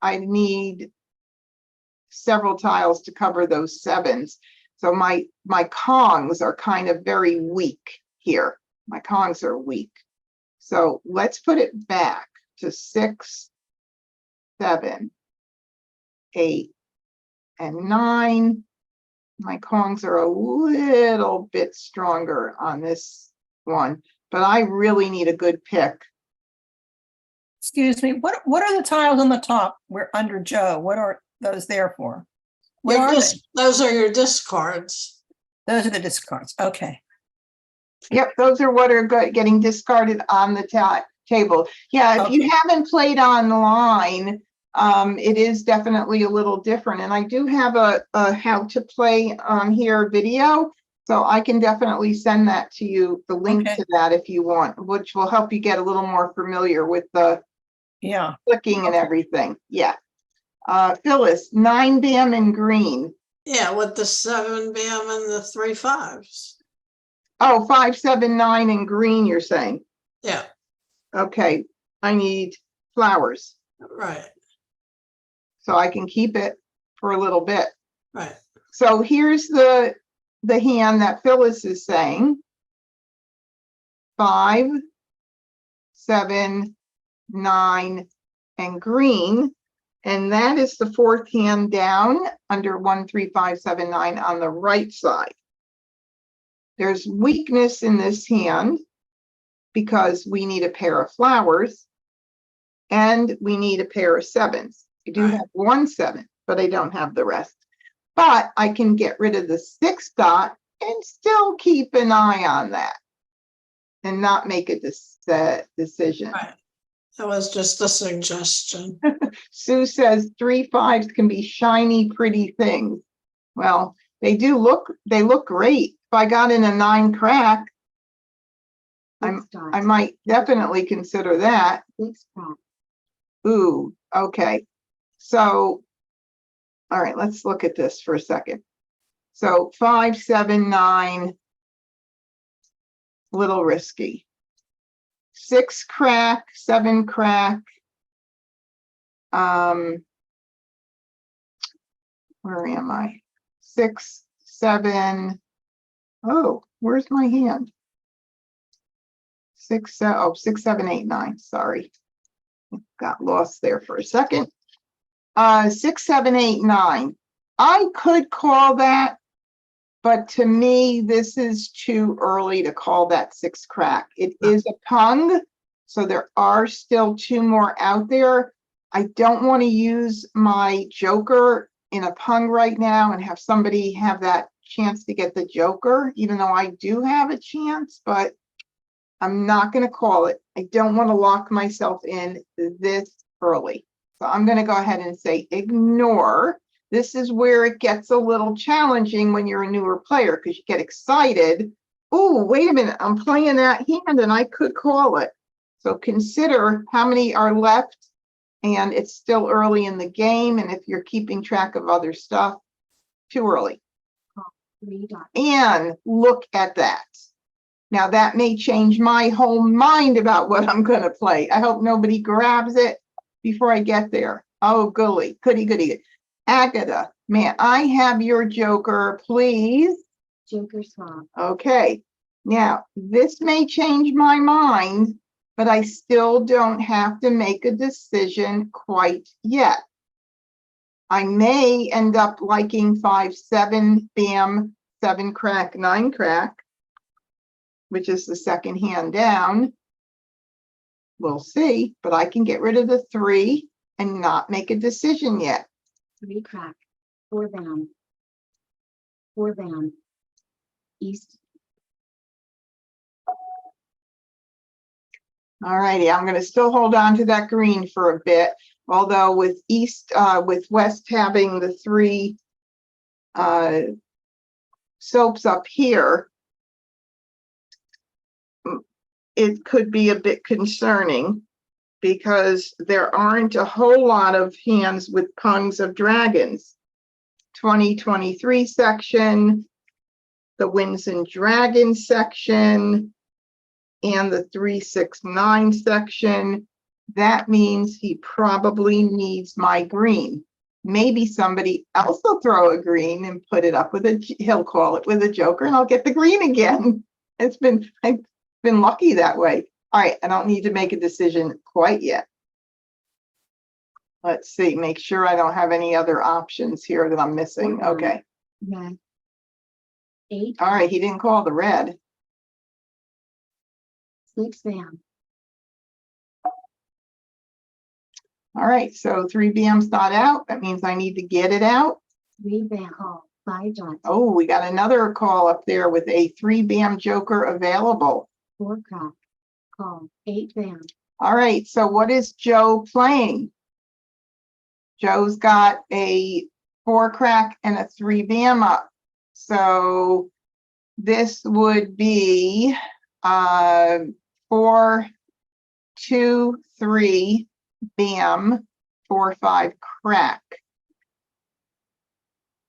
I need several tiles to cover those 7s. So my Kongs are kind of very weak here. My Kongs are weak. So let's put it back to 6, 7, 8, and 9. My Kongs are a little bit stronger on this one, but I really need a good pick. Excuse me, what are the tiles on the top? We're under Joe. What are those there for? What are they? Those are your discards. Those are the discards. Okay. Yep, those are what are getting discarded on the table. Yeah, if you haven't played online, it is definitely a little different. And I do have a how to play on here video, so I can definitely send that to you, the link to that if you want, which will help you get a little more familiar with the clicking and everything. Yeah. Phyllis, 9 bam in green. Yeah, with the 7 bam and the 3 5s. Oh, 5, 7, 9 in green, you're saying? Yeah. Okay, I need flowers. Right. So I can keep it for a little bit. Right. So here's the hand that Phyllis is saying. 5, 7, 9, and green. And that is the 4th hand down under 1, 3, 5, 7, 9 on the right side. there's weakness in this hand because we need a pair of flowers and we need a pair of sevens. I do Right. have 1 7, but I don't have the rest. But I can get rid of the 6 dot and still keep an eye on that and not make a decision. Right. That was just a suggestion. Sue says 3 5s can be shiny, pretty things. Well, they look great. If I got in a 9 crack, Six dots. I might definitely consider that. 6 crack. Ooh, okay. So, all right, let's look at this for a second. So 5, 7, 9, little risky. 6 crack, 7 crack. Where am I? 6, 7. Oh, where's my hand? 6, 7, 8, 9. Sorry. Got lost there for a second. 6, 7, 8, 9. I could call that, but to me, this is too early to call that 6 crack. It is a pung, so there are still 2 more out there. I don't want to use my joker in a pung right now and have somebody have that chance to get the joker, even though I do have a chance, but I'm not going to call it. I don't want to lock myself in this early. So I'm going to go ahead and say ignore. This is where it gets a little challenging when you're a newer player because you get excited. Oh, wait a minute. I'm playing that hand and I could call it. So consider how many are left, and it's still early in the game. And if you're keeping track of other stuff, too early. 3 dots. And look at that. Now that may change my whole mind about what I'm going to play. I hope nobody grabs it before I get there. Oh, goody, goody. Agatha, may I have your joker, please? Joker swap. Okay. Now, this may change my mind, but I still don't have to make a decision quite yet. I may end up liking 5, 7, bam, 7 crack, 9 crack, which is the second hand down. We'll see, but I can get rid of the 3 and not make a decision yet. 3 crack. 4 down. 4 down. East. All righty, I'm going to still hold on to that green for a bit, although with West having the 3 soaps up here, it could be a bit concerning because there aren't a whole lot of hands with pungs of dragons. 2023 section, the Winds and Dragons section, and the 369 section. That means he probably needs my green. Maybe somebody else will throw a green and put it up with he'll call it with a joker and I'll get the green again. I've been lucky that way. All right, I don't need to make a decision quite yet. Let's see, make sure I don't have any other options here that I'm missing. Okay. Red. 8. All right, he didn't call the red. 6 down. All right, so 3 BM's not out. That means I need to get it out. 3 down. Call. 5 dots. Oh, we got another call up there with a 3 BM joker available. 4 crack. Call. 8 down. All right, so what is Joe playing? Joe's got a 4 crack and a 3 BM up. So this would be 4, 2, 3 BM, 4, 5 crack.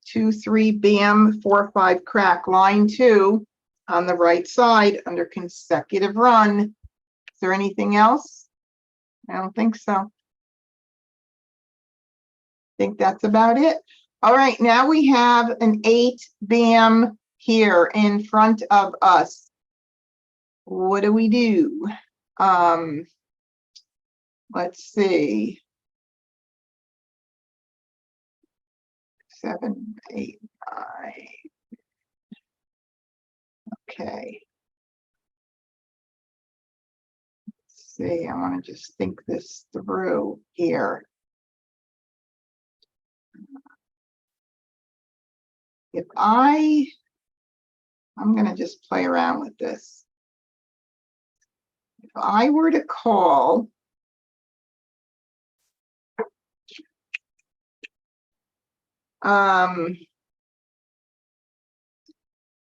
2, 3 BM, 4, 5 crack. Line 2 on the right side under consecutive run. Is there anything else? I don't think so. I think that's about it. All right, now we have an 8 BM here in front of us. What do we do? Let's see. 7, 8, 9. Okay. Let's see, I want to just think this through here. If I'm going to just play around with this. If I were to call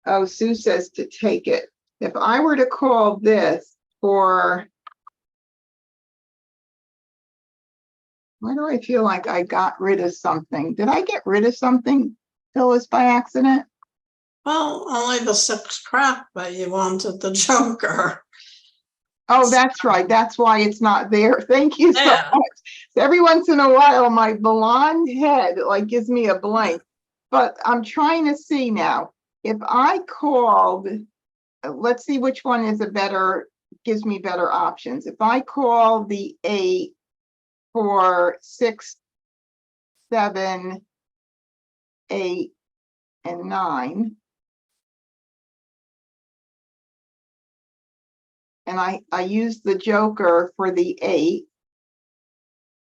oh, Sue says to take it. If I were to call this for, why do I feel like I got rid of something? Did I get rid of something, Phyllis, by accident? Well, only the 6 crack, but you wanted the joker. Oh, that's right. That's why it's not there. Thank you so Yeah. much. Every once in a while, my blonde head like gives me a blank, but I'm trying to see now. If I called, let's see which one is a better, gives me better options. If I call the 8 for 6, 7, 8, and 9, and I use the joker for the 8.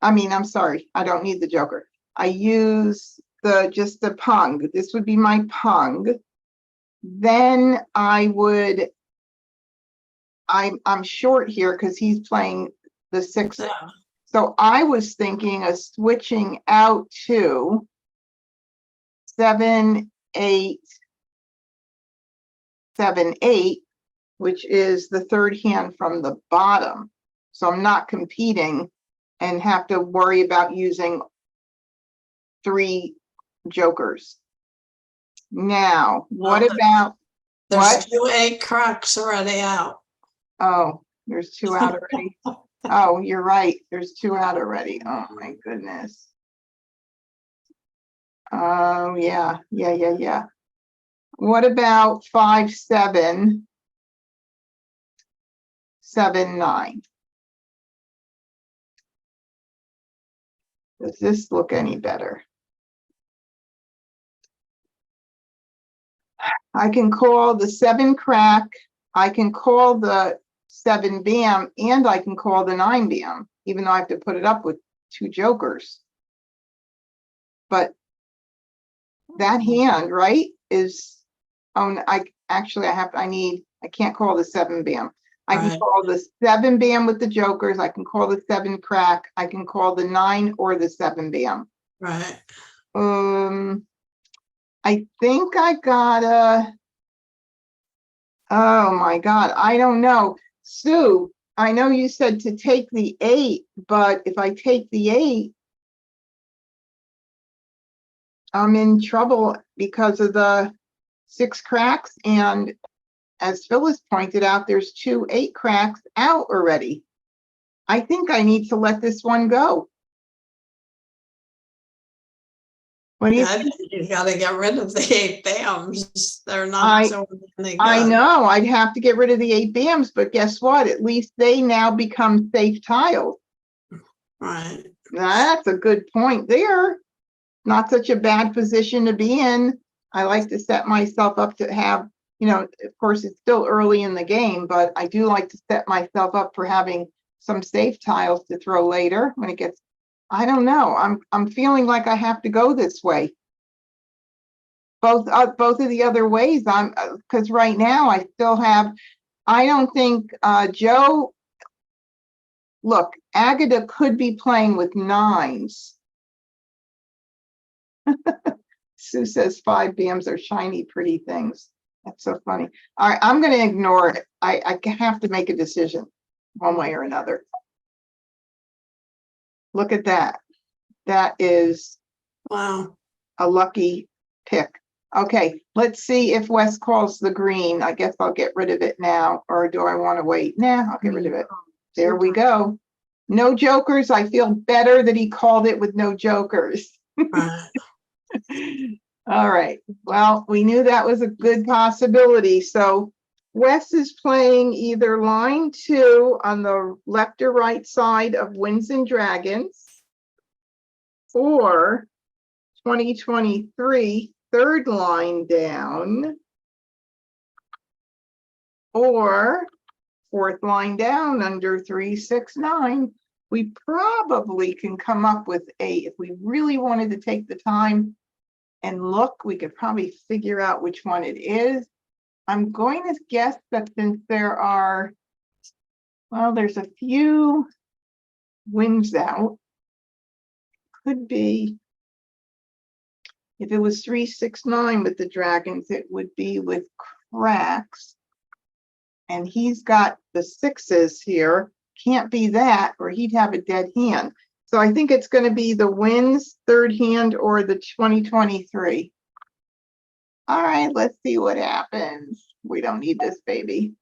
I mean, I'm sorry, I don't need the joker. I use just the pung. This would be my pung. Then I'm short here because he's playing the 6. Yeah. So I was thinking of switching out to 7, 8, 7, 8, which is the third hand from the bottom. So I'm not competing and have to worry about using 3 jokers. Now, what Well, about, There's what? 2 8 cracks already out. Oh, there's 2 out already. Oh, you're right. There's 2 out already. Oh my goodness. Oh, yeah. What about 5, 7, 7, 9? Does this look any better? I can call the 7 crack, I can call the 7 bam, and I can call the 9 bam, even though I have to put it up with 2 jokers. But that hand, right, is, oh, I can't call the 7 bam. I can Right. call the 7 bam with the jokers, I can call the 7 crack, I can call the 9 or the 7 bam. Right. I think I gotta, oh my God, I don't know. Sue, I know you said to take the 8, but if I take the 8, I'm in trouble because of the 6 cracks. And as Phyllis pointed out, there's 2 8 cracks out already. I think I need to let this one go. What do you I think? think you gotta get rid of the 8 bams. They're I- not so any good. I know I'd have to get rid of the 8 bams, but guess what? At least they now become safe tiles. Right. That's a good point there. Not such a bad position to be in. I like to set myself up to have, of course, it's still early in the game, but I do like to set myself up for having some safe tiles to throw later when it gets, I don't know. I'm feeling like I have to go this way. Both of the other ways, because right now I still have, I don't think Joe, look, Agatha could be playing with 9s. Sue says 5 bams are shiny, pretty things. That's so funny. All right, I'm going to ignore it. I have to make a decision one way or another. Look at that. That is Wow. a lucky pick. Okay, let's see if Wes calls the green. I guess I'll get rid of it now, or do I want to wait? Nah, I'll get rid of it. There we go. No jokers. I feel better that he called it with no jokers. Right. All right. Well, we knew that was a good possibility. So Wes is playing either line 2 on the left or right side of Winds and Dragons, or 2023 third line down Or fourth line down under 369, we probably can come up with if we really wanted to take the time and look, we could probably figure out which one it is. I'm going to guess that since there are, well, there's a few wins out, could be, if it was 369 with the dragons, it would be with cracks. And he's got the sixes here. Can't be that, or he'd have a dead hand. So I think it's going to be the wins, third hand, or the 2023. All right, let's see what happens. We don't need this, baby.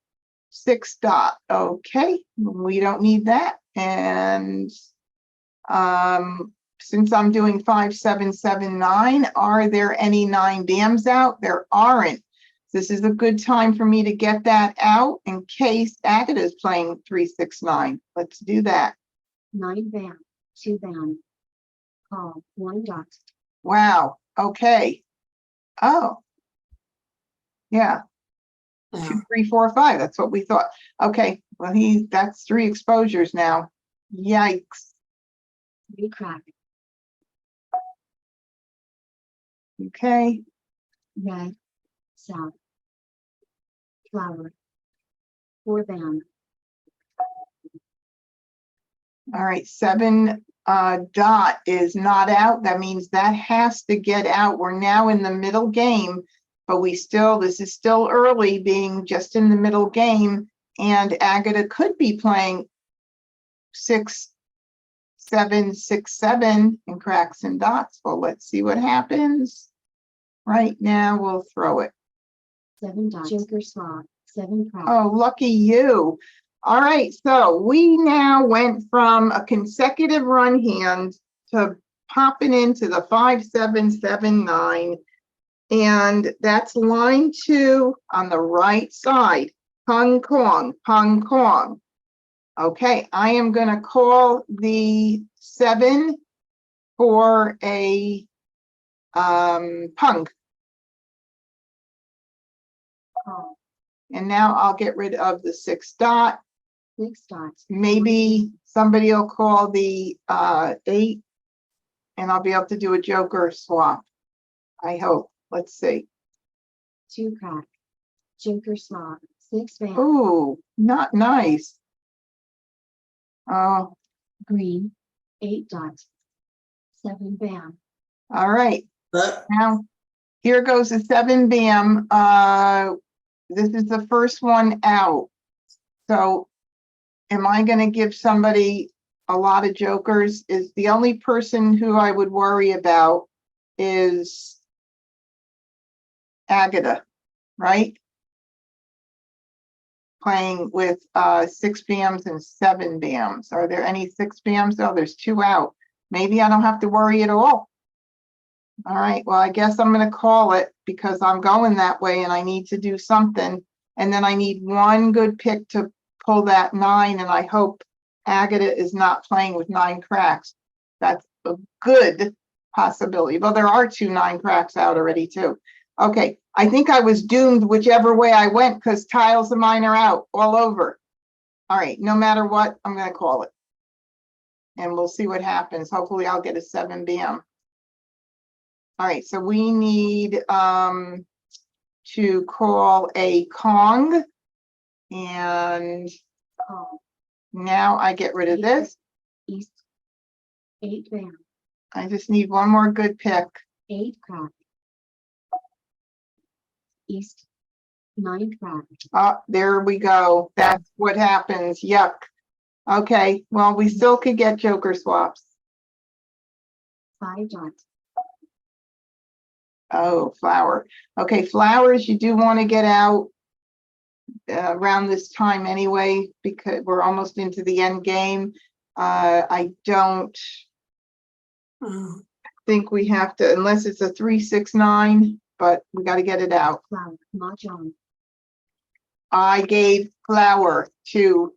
6 dot. Okay, we don't need that. And since I'm doing 5, 7, 7, 9, are there any 9 dams out? There aren't. This is a good time for me to get that out in case Agatha is playing 3, 6, 9. Let's do that. 9 bam, 2 bam. Call 1 dot. Wow. Okay. Oh. Yeah. Yeah. 2, 3, 4, 5. That's what we thought. Okay. Well, that's 3 exposures now. Yikes. 3 crack. Okay. Red. South. Flower. 4 bam. All right. 7 dot is not out. That means that has to get out. We're now in the middle game, but this is still early, being just in the middle game. And Agatha could be playing 6, 7, 6, 7 in cracks and dots. Well, let's see what happens. Right now, we'll throw it. 7 dot. Joker slot. 7 crack. Oh, lucky you. All right, so we now went from a consecutive run hand to popping into the 5, 7, 7, 9. And that's line 2 on the right side. Hong Kong, Hong Kong. Okay, I am going to call the 7 for a punk. Call And now I'll get rid of the 6 dot. 6 dots. Maybe somebody will call the 8 and I'll be able to do a joker swap. I hope. Let's see. 2 crack. Joker slot. 6 bam. Ooh, not nice. Oh, Green. 8 dots. 7 bam. all right. But Now, here goes the 7 bam. This is the first one out. So am I going to give somebody a lot of jokers? Is the only person who I would worry about is Agatha, right? Playing with 6 bams and 7 bams. Are there any 6 bams? Oh, there's 2 out. Maybe I don't have to worry at all. All right, well, I guess I'm going to call it because I'm going that way and I need to do something. And then I need one good pick to pull that 9, and I hope Agatha is not playing with 9 cracks. That's a good possibility. Well, there are 2 9 cracks out already too. Okay, I think I was doomed whichever way I went because tiles of mine are out all over. All right, no matter what, I'm going to call it. And we'll see what happens. Hopefully I'll get a 7 bam. All right, so we need to call a Kong. And Call now I get rid of this. East. 8 bam. I just need one more good pick. 8 crack. East. 9 crack. There we go. That's what happens. Yuck. Okay, well, we still could get joker swaps. 5 dots. Oh, flower. Okay, flowers, you do want to get out around this time anyway, because we're almost into the end game. I don't think we have to, unless it's a 3, 6, 9, but we got to get it out. Flower. Mahjong. I gave flower to,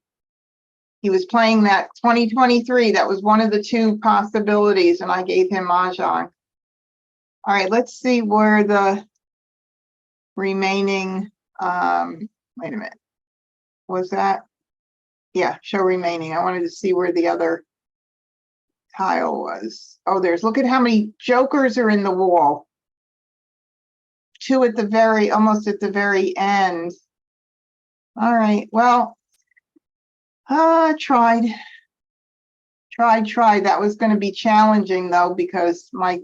he was playing that 2023. That was one of the 2 possibilities, and I gave him Mahjong. All right, let's see where the remaining, wait a minute. Was that? Yeah, show remaining. I wanted to see where the other tile was. Oh, look at how many jokers are in the wall. 2 at the almost at the very end. All right, well, tried. That was going to be challenging though, because my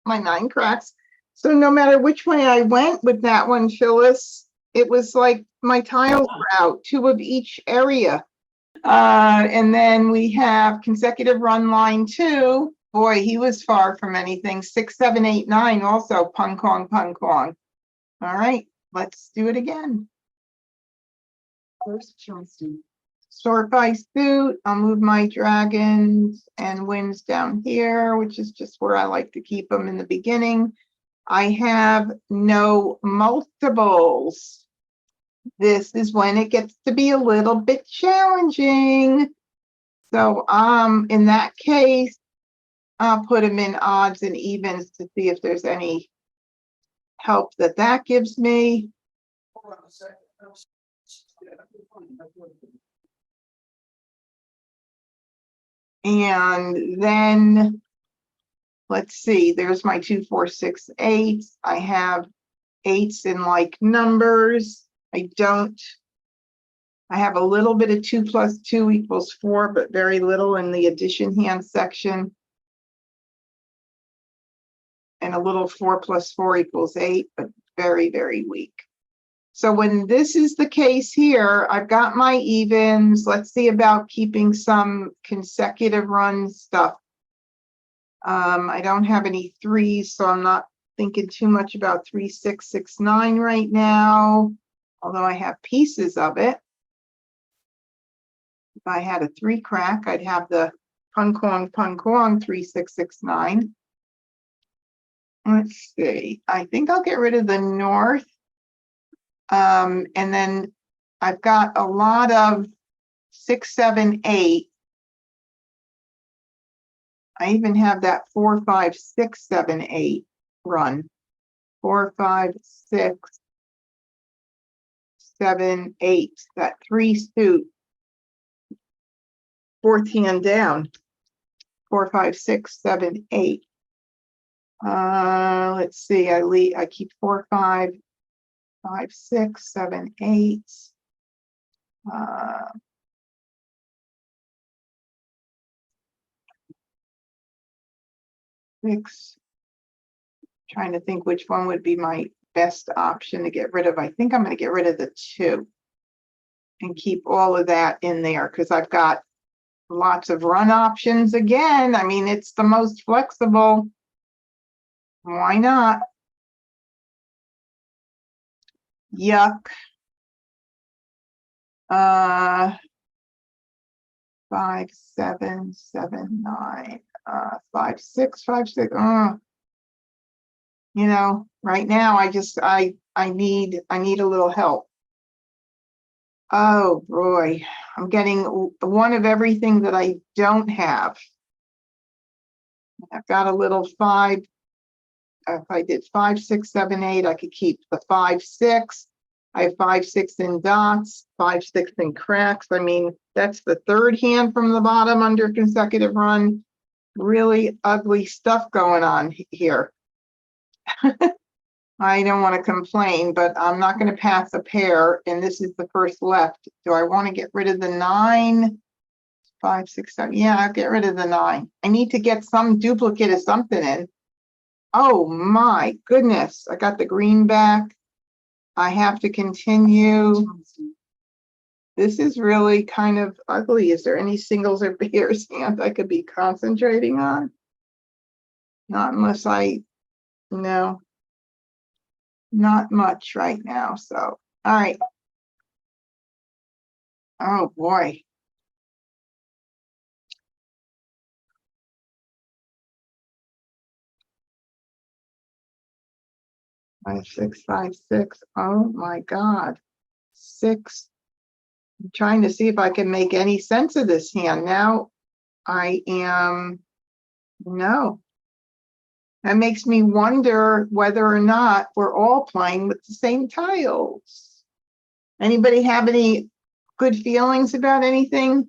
9 cracks. So no matter which way I went with that one, Phyllis, it was like my tiles were out, 2 of each area. And then we have consecutive run line 2. Boy, he was far from anything. 6, 7, 8, 9 also pung kong, pung kong. All right, let's do it again. First Charleston. Sort by suit. I'll move my dragons and winds down here, which is just where I like to keep them in the beginning. I have no multiples. This is when it gets to be a little bit challenging. So in that case, I'll put them in odds and evens to see if there's any help that gives me. And then let's see, there's my 2, 4, 6, 8. I have 8s in like numbers. I have a little bit of 2 plus 2 equals 4, but very little in the addition hand section. And a little 4 plus 4 equals 8, but very, very weak. So when this is the case here, I've got my evens. Let's see about keeping some consecutive run stuff. I don't have any 3s, so I'm not thinking too much about 3, 6, 6, 9 right now, although I have pieces of it. If I had a 3 crack, I'd have the pung kong 3, 6, 6, 9. Let's see. I think I'll get rid of the north. And then I've got a lot of 6, 7, 8. I even have that 4, 5, 6, 7, 8 run. 4, 5, 6, 7, 8. That 3 suit. 4th hand down. 4, 5, 6, 7, 8. Let's see. I keep 4, 5, 5, 6, 7, 8. 6. Trying to think which one would be my best option to get rid of. I think I'm going to get rid of the 2 and keep all of that in there because I've got lots of run options again. I mean, it's the most flexible. Why not? Yuck. 5, 7, 7, 9, 5, 6, 5, 6. You know, right now I need a little help. Oh boy, I'm getting one of everything that I don't have. I've got a little 5. If I did 5, 6, 7, 8, I could keep the 5, 6. I have 5, 6 in dots, 5, 6 in cracks. I mean, that's the 3rd hand from the bottom under consecutive run. Really ugly stuff going on here. I don't want to complain, but I'm not going to pass a pair, and this is the first left. Do I want to get rid of the 9? 5, 6, 7. Yeah, I'll get rid of the 9. I need to get some duplicate of something in. Oh my goodness, I got the green back. I have to continue. Charleston. This is really kind of ugly. Is there any singles or pairs hand I could be concentrating on? Not unless no, not much right now. So, all right. Oh boy. Five, 6, 5, 6. Oh my God. 6. I'm trying to see if I can make any sense of this hand. Now I am, no. That makes me wonder whether or not we're all playing with the same tiles. Anybody have any good feelings about anything?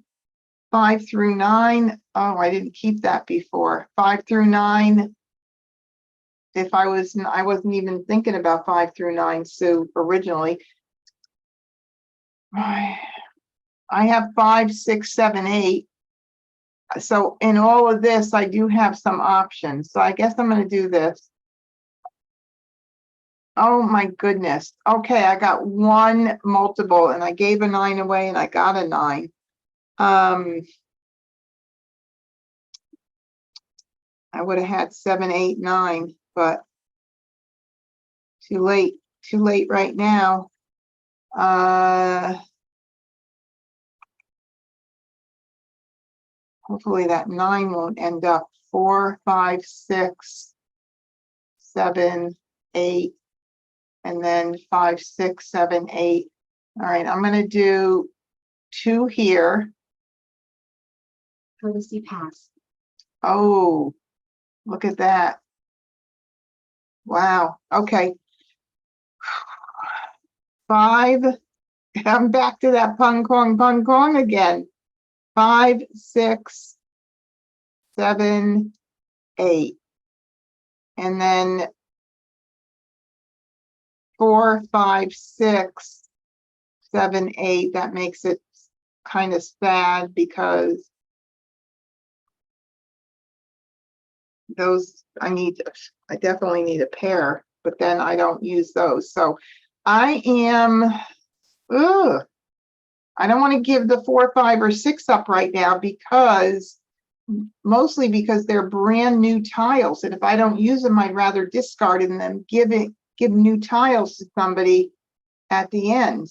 5 through 9. Oh, I didn't keep that before. 5 through 9. I wasn't even thinking about 5 through 9, Sue, originally. I have 5, 6, 7, 8. So in all of this, I do have some options. So I guess I'm going to do this. Oh my goodness. Okay, I got one multiple and I gave a 9 away and I got a 9. I would have had 7, 8, 9, but too late right now. Hopefully that 9 won't end up 4, 5, 6, 7, 8, and then 5, 6, 7, 8. All right, I'm going to do 2 here. Courtesy pass. Oh, look at that. Wow. Okay. 5. I'm back to that pung kong again. 5, 6, 7, 8. And then 4, 5, 6, 7, 8. That makes it kind of sad because those I definitely need a pair, but then I don't use those. So I am, I don't want to give the 4, 5, or 6 up right now mostly because they're brand new tiles. And if I don't use them, I'd rather discard them than give new tiles to somebody at the end.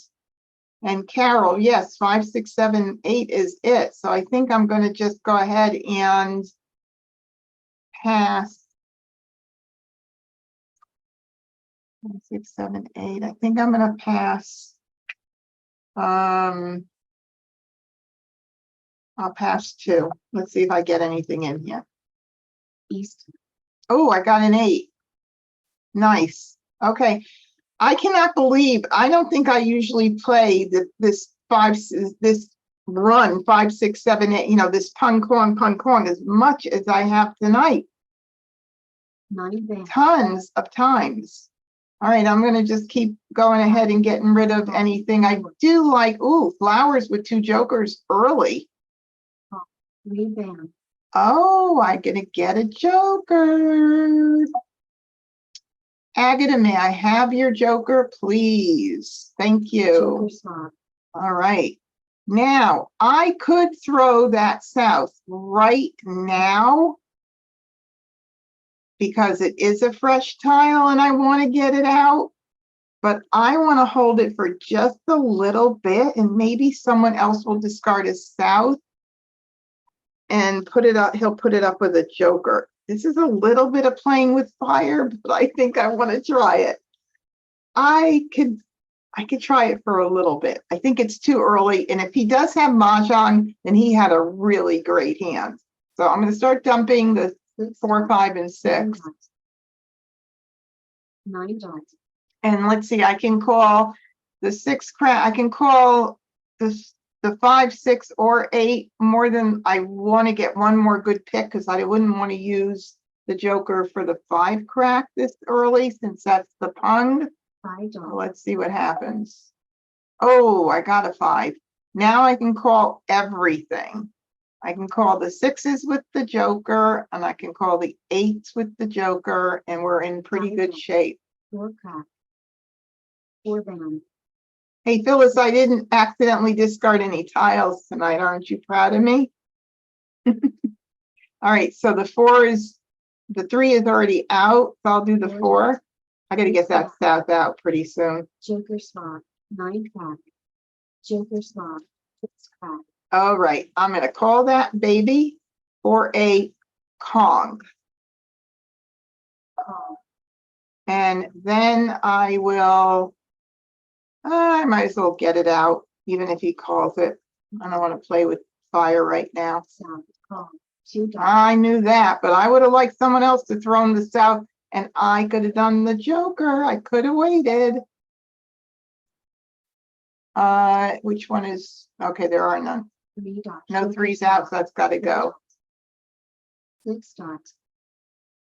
And Carol, yes, 5, 6, 7, 8 is it. So I think I'm going to just go ahead and pass 5, 6, 7, 8. I think I'm going to pass. I'll pass 2. Let's see if I get anything in here. East. Oh, I got an 8. Nice. Okay. I cannot believe, I don't think I usually play this run 5, 6, 7, 8, this pung kong as much as I have tonight. 9 band. Tons of times. All right, I'm going to just keep going ahead and getting rid of anything. I do like, flowers with 2 jokers early. 3 band. Oh, I'm going to get a joker. Agatha, may I have your joker, please? Thank you. Joker spot. All right. Now, I could throw that south right now because it is a fresh tile and I want to get it out, but I want to hold it for just a little bit and maybe someone else will discard a south and put it up. He'll put it up with a joker. This is a little bit of playing with fire, but I think I want to try it. I could try it for a little bit. I think it's too early. And if he does have Mahjong, then he had a really great hand. So I'm going to start dumping the 4, 5, and 6. 9 dots. And let's see, I can call the 6 crown. I can call the 5, 6, or 8 more than I want to get one more good pick because I wouldn't want to use the joker for the 5 crack this early since that's the pung. 5 dots. Let's see what happens. Oh, I got a 5. Now I can call everything. I can call the 6s with the joker and I can call the 8s with the joker and we're in pretty good shape. 4 crack. 4 band. Hey, Phyllis, I didn't accidentally discard any tiles tonight. Aren't you proud of me? All right, so the 3 is already out. So I'll do the 4. I got to get that south out pretty soon. Joker spot. 9 crack. Joker spot. 6 crack. All right, I'm going to call that baby for a Kong. Call. And then I might as well get it out, even if he calls it. I don't want to play with fire right now. South. Call. 2 dots. I knew that, but I would have liked someone else to throw him the south and I could have done the joker. I could have waited. Which one is, okay, there are none. 3 dots. No Joker threes card, out, so that's gotta go. 6 dots.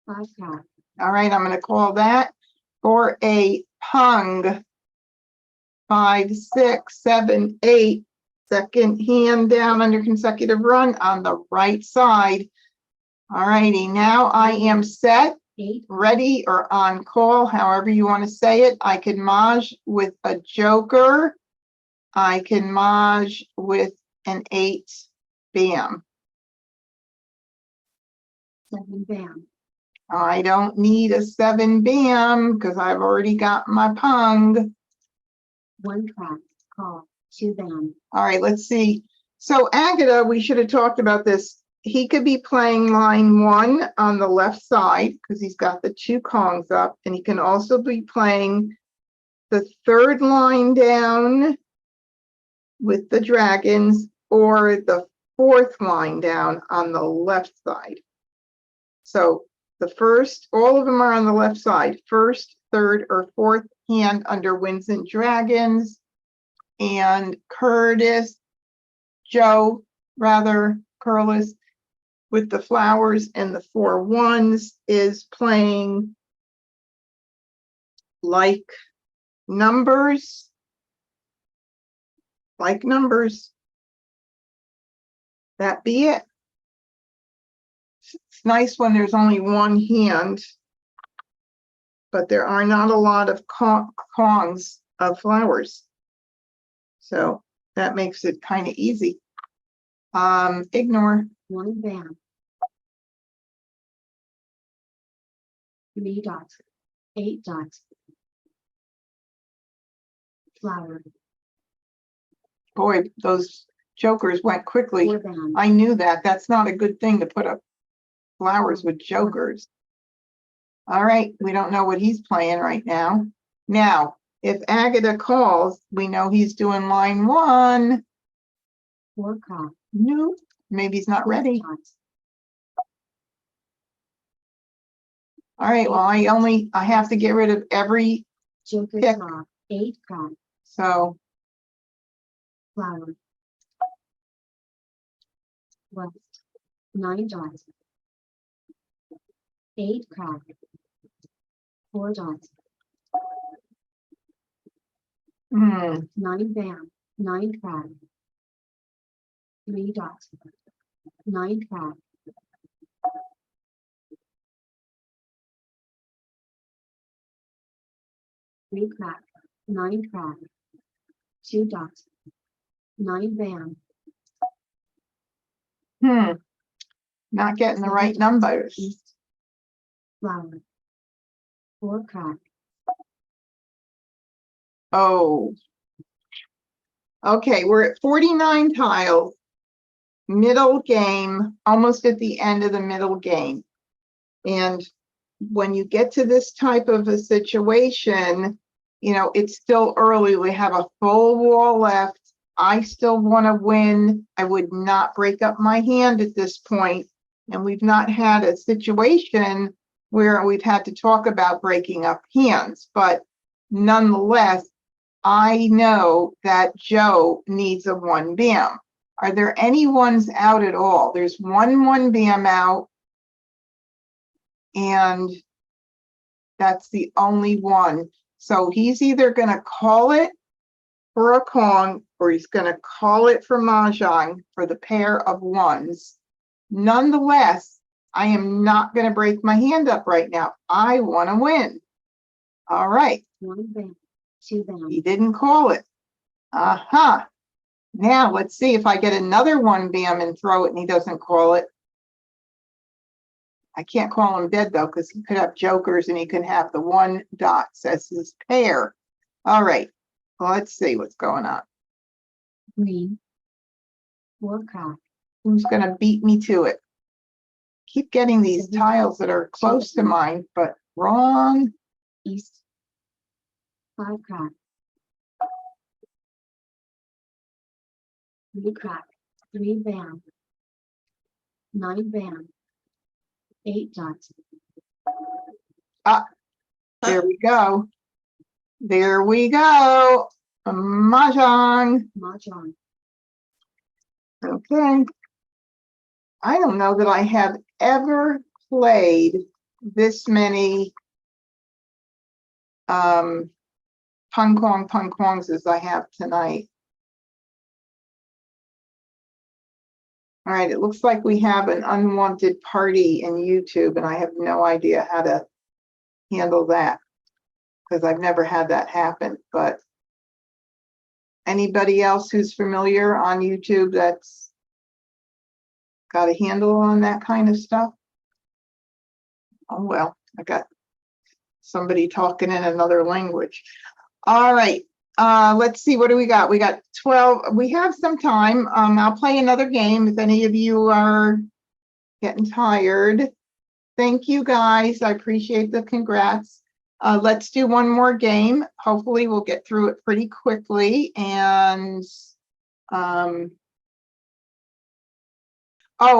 5 card. All right, I'm gonna call that for a hung. 5, 6, 7, 8. Second hand down under consecutive run on the right side. All righty, now I am set, 8. ready, or on call, however you want to say it. I can Mah with a joker. I can Mah with an 8 bam. 7 bam. I don't need a 7 bam because I've already got my pung. 1 crack. Call. 2 bam. All right, let's see. So Agata, we should have talked about this. He could be playing line 1 on the left side because he's got the 2 Kongs up, and he can also be playing the 3rd line down with the dragons or the 4th line down on the left side. So the first, all of them are on the left side, 1st, 3rd, or 4th hand under Winds and Dragons. And Joe, Curlis, with the flowers and the 4 1s is playing like numbers. Like numbers. That be it. It's nice when there's only one hand, but there are not a lot of Kongs of flowers. So that makes it kind of easy. Ignore. 1 bam. 3 dots. 8 dots. Flower. Boy, those jokers went quickly. 4 bam. I knew that. That's not a good thing to put up flowers with jokers. All right, we don't know what he's playing right now. Now, if Agata calls, we know he's doing line 1. 4 crack. Nope, maybe he's not 6 ready. dots. All right, well, I have to get rid of every, Joker Pick. crack. 8 crack. so Flower. West. 9 dots. 8 crack. 4 dots. 9 bam. 9 crack. 3 dots. 9 crack. 3 crack. 9 crack. 2 dots. 9 bam. not getting the right numbers. East. Flower. 4 crack. Oh. Okay, we're at 49 tiles. Middle game, almost at the end of the middle game. And when you get to this type of a situation, you know, it's still early. We have a full wall left. I still want to win. I would not break up my hand at this point. And we've not had a situation where we've had to talk about breaking up hands. But nonetheless, I know that Joe needs a 1 bam. Are there any ones out at all? There's 1 bam out. And that's the only one. So he's either going to call it for a Kong or he's going to call it for Mahjong for the pair of 1s. Nonetheless, I am not going to break my hand up right now. I want to win. All right. 1 bam. 2 bam. He didn't call it. Aha. Now let's see if I get another 1 bam and throw it and he doesn't call it. I can't call him dead though, because he could have jokers and he can have the 1 dots as his pair. All right, well, let's see what's going on. Green. 4 crack. Who's gonna beat me to it? Keep getting these tiles that are close to mine, but wrong. East. 5 crack. 3 crack. 3 bam. 9 bam. 8 dots. There we go. There we go. Mahjong. Mahjong. Okay. I don't know that I have ever played this many pung-kwongs as I have tonight. All right, it looks like we have an unwanted party in YouTube, and I have no idea how to handle that because I've never had that happen. But anybody else who's familiar on YouTube that's got a handle on that kind of stuff? Oh, well, I got somebody talking in another language. All right, let's see, what do we got? We got 12, we have some time. I'll play another game if any of you are getting tired. Thank you, guys. I appreciate the congrats. Let's do one more game. Hopefully we'll get through it pretty quickly. And oh,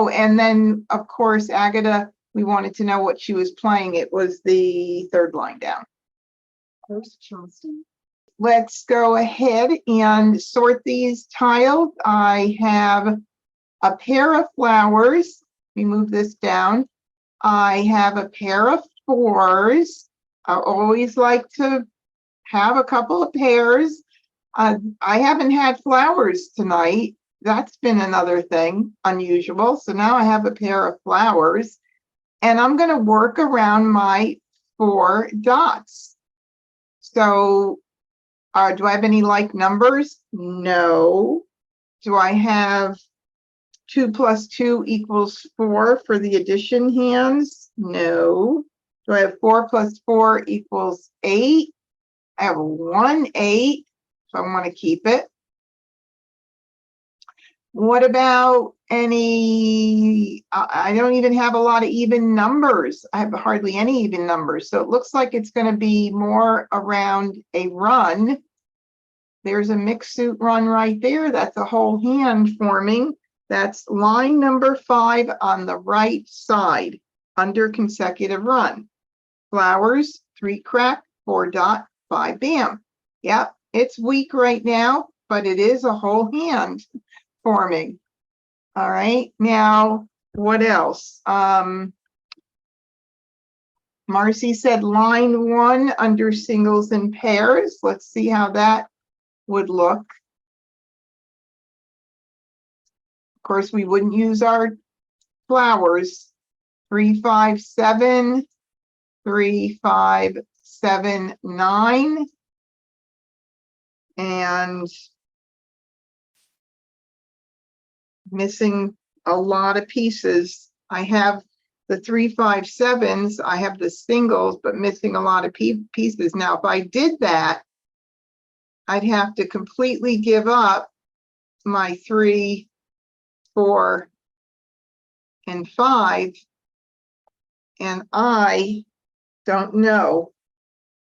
and then of course, Agatha, we wanted to know what she was playing. It was the third line down. First Charleston. Let's go ahead and sort these tiles. I have a pair of flowers. Let me move this down. I have a pair of fours. I always like to have a couple of pairs. I haven't had flowers tonight. That's been another thing unusual. So now I have a pair of flowers, and I'm going to work around my 4 dots. So do I have any like numbers? No. Do I have 2 plus 2 equals 4 for the addition hands? No. Do I have 4 plus 4 equals 8? I have 1 8, so I want to keep it. What about any, I don't even have a lot of even numbers. I have hardly any even numbers. So it looks like it's going to be more around a run. There's a mixed suit run right there. That's a whole hand forming. That's line number 5 on the right side under consecutive run. Flowers, 3 crack, 4 dot, 5 bam. Yep, it's weak right now, but it is a whole hand forming. All right, now what else? Marcy said line 1 under singles and pairs. Let's see how that would look. Of course, we wouldn't use our flowers. 3 5 7, 3 5 7 9, and missing a lot of pieces. I have the 3 5 7s. I have the singles, but missing a lot of pieces. Now, if I did that, I'd have to completely give up my 3, 4, and 5. And I don't know.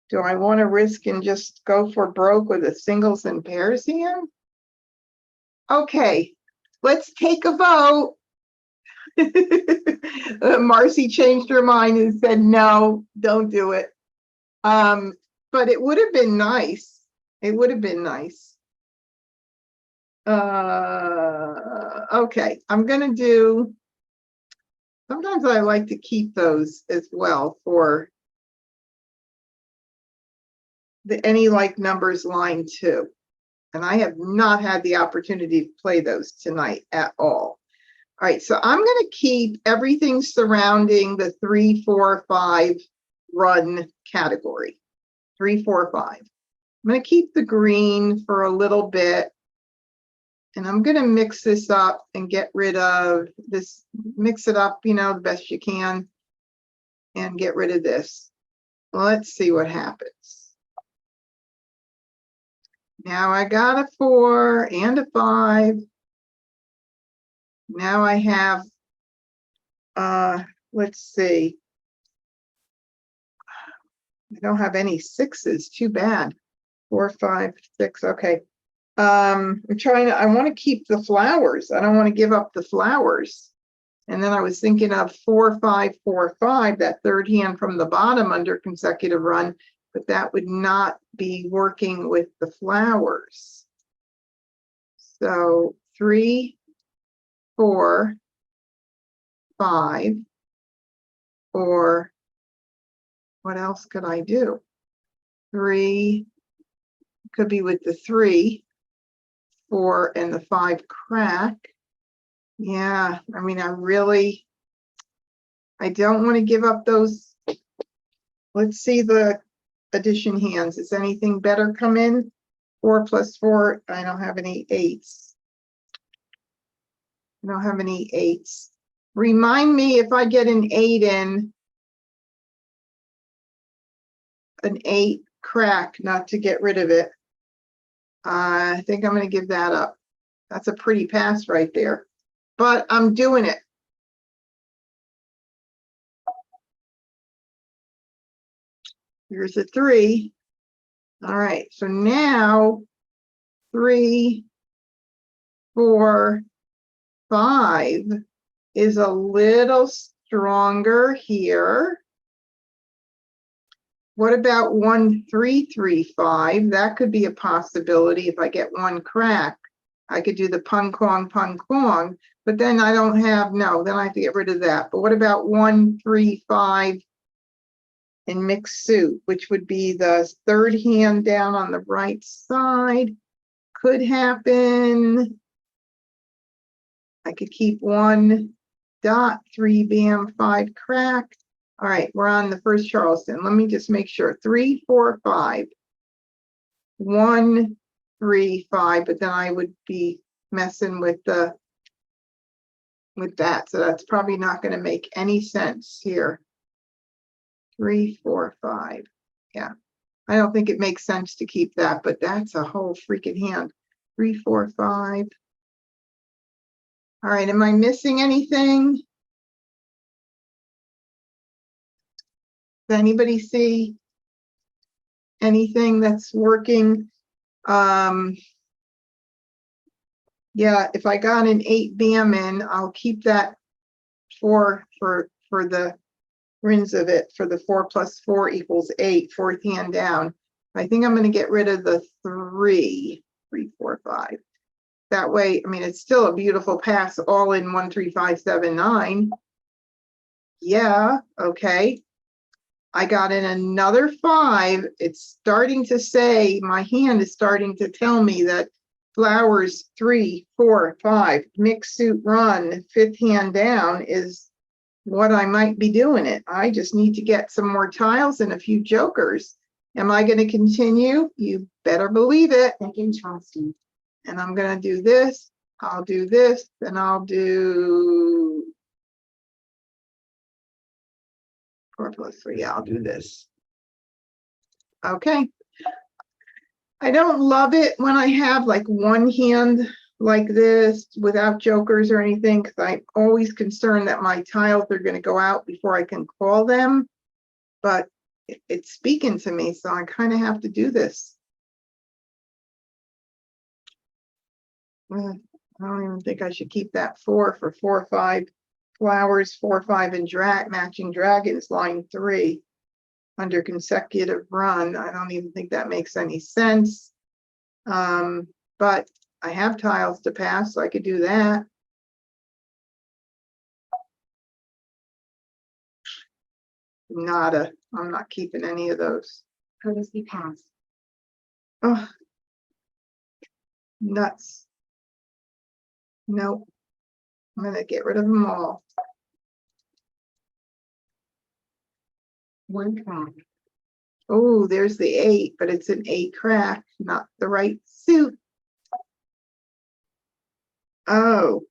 Do I want to risk and just go for broke with a singles and pairs hand? Okay, let's take a vote. Marcy changed her mind and said, no, don't do it. But it would have been nice. It would have been nice. Okay, I'm going to do, sometimes I like to keep those as well for the any like numbers line 2. And I have not had the opportunity to play those tonight at all. All right, so I'm going to keep everything surrounding the 3 4 5 run category. 3 4 5. I'm going to keep the green for a little bit. And I'm going to mix this up and get rid of this, mix it up, you know, the best you can, and get rid of this. Let's see what happens. Now I got a 4 and a 5. Now I have, let's see. I don't have any 6s, too bad. 4, 5, 6, okay. I'm trying to, I want to keep the flowers. I don't want to give up the flowers. And then I was thinking of 4 5 4 5, that third hand from the bottom under consecutive run. but that would not be working with the flowers. So 3, 4, 5, or what else could I do? 3 could be with the 3, 4, and the 5 crack. Yeah, I mean, I don't want to give up those. Let's see the addition hands. Is anything better come in? 4 plus 4. I don't have any 8s. I don't have any 8s. Remind me if I get an 8 in, an 8 crack, not to get rid of it. I think I'm going to give that up. That's a pretty pass right there, but I'm doing it. Here's a 3. All right, so now 3, 4, 5 is a little stronger here. What about 1, 3, 3, 5? That could be a possibility. If I get 1 crack, I could do the pung kwong, but then I don't have, no, then I have to get rid of that. But what about 1, 3, 5 in mixed suit, which would be the 3rd hand down on the right side? Could happen. I could keep 1 dot, 3 bam, 5 crack. All right, we're on the first Charleston. Let me just make sure. 3, 4, 5. 1, 3, 5, but then I would be messing with that. So that's probably not going to make any sense here. 3, 4, 5. Yeah, I don't think it makes sense to keep that, but that's a whole freaking hand. 3, 4, 5. All right, am I missing anything? Does anybody see anything that's working? Yeah, if I got an 8 bam in, I'll keep that 4 for the rins of it, for the 4 plus 4 equals 8, 4th hand down. I think I'm going to get rid of the 3, 3, 4, 5. That way, I mean, it's still a beautiful pass, all in 1, 3, 5, 7, 9. Yeah, okay. I got in another 5. It's starting to say, my hand is starting to tell me that flowers 3, 4, 5, mixed suit run, 5th hand down is what I might be doing it. I just need to get some more tiles and a few jokers. Am I going to continue? You better believe it. 2nd Charleston. And I'm going to do this. I'll do this, and I'll do 4 plus 3. I'll do this. Okay. I don't love it when I have like one hand like this without jokers or anything, because I'm always concerned that my tiles are going to go out before I can call them. But it's speaking to me, so I kind of have to do this. I don't even think I should keep that 4 for 4, 5 flowers, 4, 5 and matching dragons, line 3 under consecutive run. I don't even think that makes any sense. But I have tiles to pass, so I could do that. Nada. I'm not keeping any of those. Courtesy pass. Oh, nuts. Nope. I'm going to get rid of them all. 1 crack. Oh, there's the 8, but it's an 8 crack, not the right suit. Oh.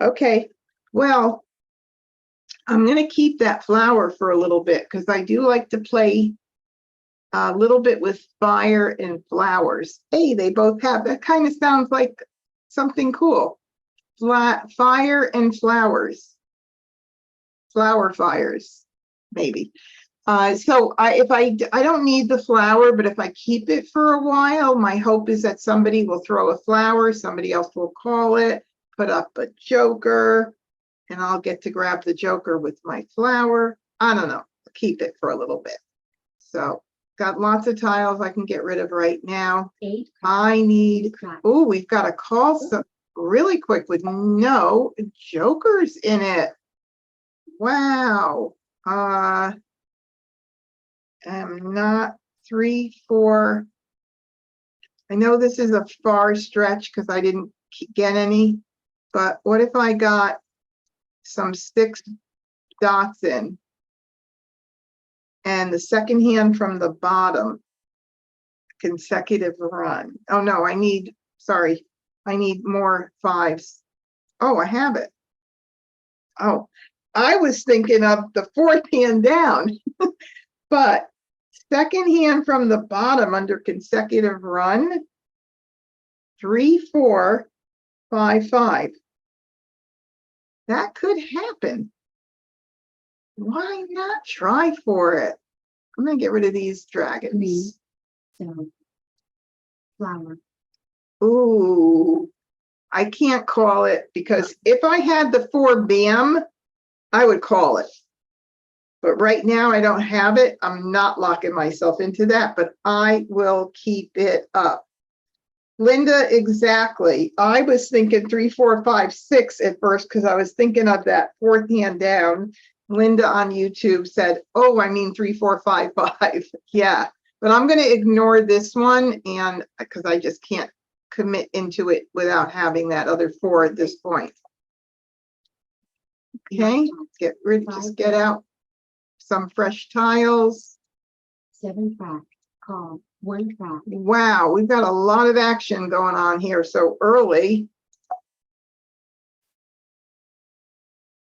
Okay. Well, I'm going to keep that flower for a little bit because I do like to play a little bit with fire and flowers. Hey, they both have, that kind of sounds like something cool. Fire and flowers. Flower fires, maybe. So I don't need the flower, but if I keep it for a while, my hope is that somebody will throw a flower, somebody else will call it, put up a joker, and I'll get to grab the joker with my flower. I don't know, keep it for a little bit. So got lots of tiles I can get rid of right now. 8 crack, I need, crack, oh, we've got a call some really quick with no jokers in it. Wow. I'm not 3, 4. I know this is a far stretch because I didn't get any, but what if I got some 6 dots in? And the second hand from the bottom, consecutive run. Oh no, I need more 5s. Oh, I have it. Oh, I was thinking of the 4th hand down, but second hand from the bottom under consecutive run, 3, 4, 5, 5. That could happen. Why not try for it? I'm gonna get rid of these dragons. so flower, Ooh, I can't call it because if I had the 4 bam, I would call it. But right now I don't have it. I'm not locking myself into that, but I will keep it up. Linda, exactly. I was thinking 3, 4, 5, 6 at first because I was thinking of that 4th hand down. Linda on YouTube said, oh, I mean 3, 4, 5, 5. Yeah, but I'm going to ignore this one and because I just can't commit into it without having that other 4 at this point. Okay, just get out some fresh tiles. 7 crack, call, 1 crack, Wow, we've got a lot of action going on here so early.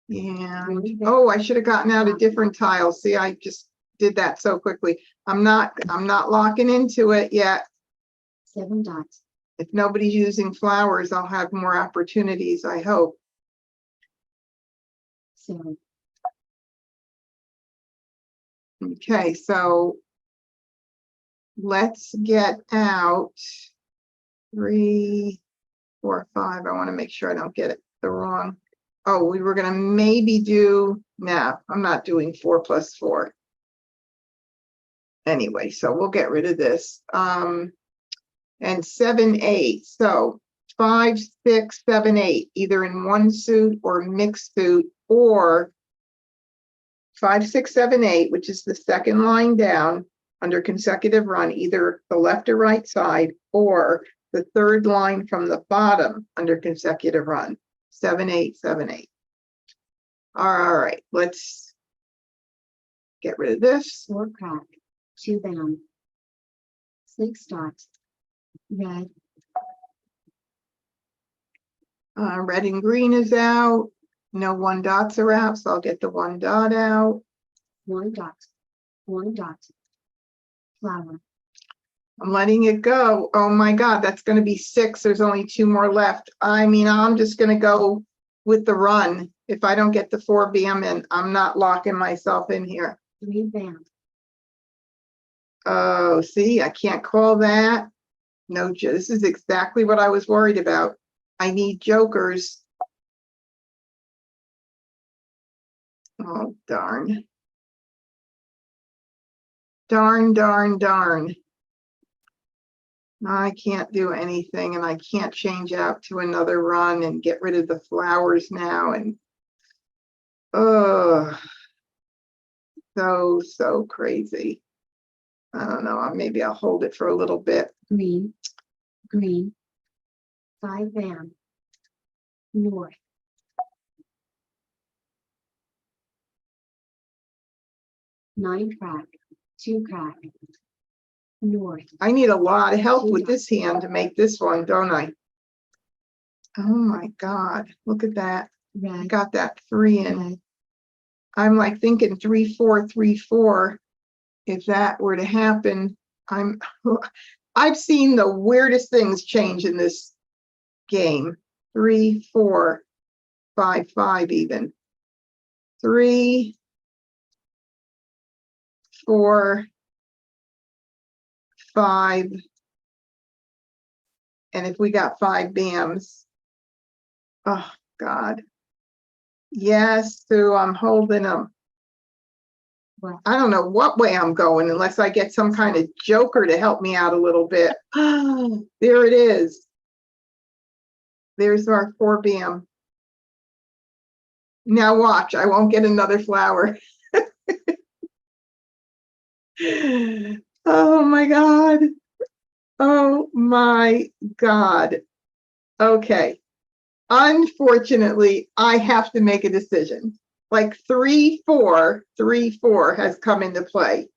And oh, I should have gotten out a different tile. See, I just did that so quickly. I'm not locking into it yet. 7 dots, If nobody's using flowers, I'll have more opportunities, I hope. so Okay, so let's get out 3, 4, 5. I want to make sure I don't get it the wrong. Oh, we were going to maybe do, no, I'm not doing 4 plus 4. Anyway, so we'll get rid of this. And 7, 8. So 5, 6, 7, 8, either in one suit or mixed suit, or 5, 6, 7, 8, which is the second line down under consecutive run, either the left or right side, or the third line from the bottom under consecutive run, 7, 8, 7, 8. All right, let's get rid of this. 4 crack, 2 bam, 6 dots, red, Red and green is out. No 1 dots are out, so I'll get the 1 dot out. 1 dot, 1 dot, flower, I'm letting it go. Oh my God, that's going to be 6. There's only 2 more left. I mean, I'm just going to go with the run. If I don't get the 4 bam in, I'm not locking myself in here. 3 bam, Oh, see, I can't call that. No, this is exactly what I was worried about. I need jokers. Oh, darn. Darn, darn, darn. I can't do anything and I can't change out to another run and get rid of the flowers now. And oh, so crazy. I don't know. Maybe I'll hold it for a little bit. green, green, 5 bam, north, 9 crack, 2 crack, north, I need a lot of help with this hand to make this one, don't I? Oh my God, look at that. I red, got that 3 in. red, I'm like thinking 3, 4, 3, 4. If that were to happen, I've seen the weirdest things change in this game. 3, 4, 5, 5 even. 3, 4, 5. And if we got 5 bams, oh God. Yes, Sue, I'm holding them. What? I don't know what way I'm going unless I get some kind of joker to help me out a little bit. There it is. There's our 4 bam. Now watch, I won't get another flower. Oh my God. Oh my God. Okay. Unfortunately, I have to make a decision. Like 3-4 has come into play.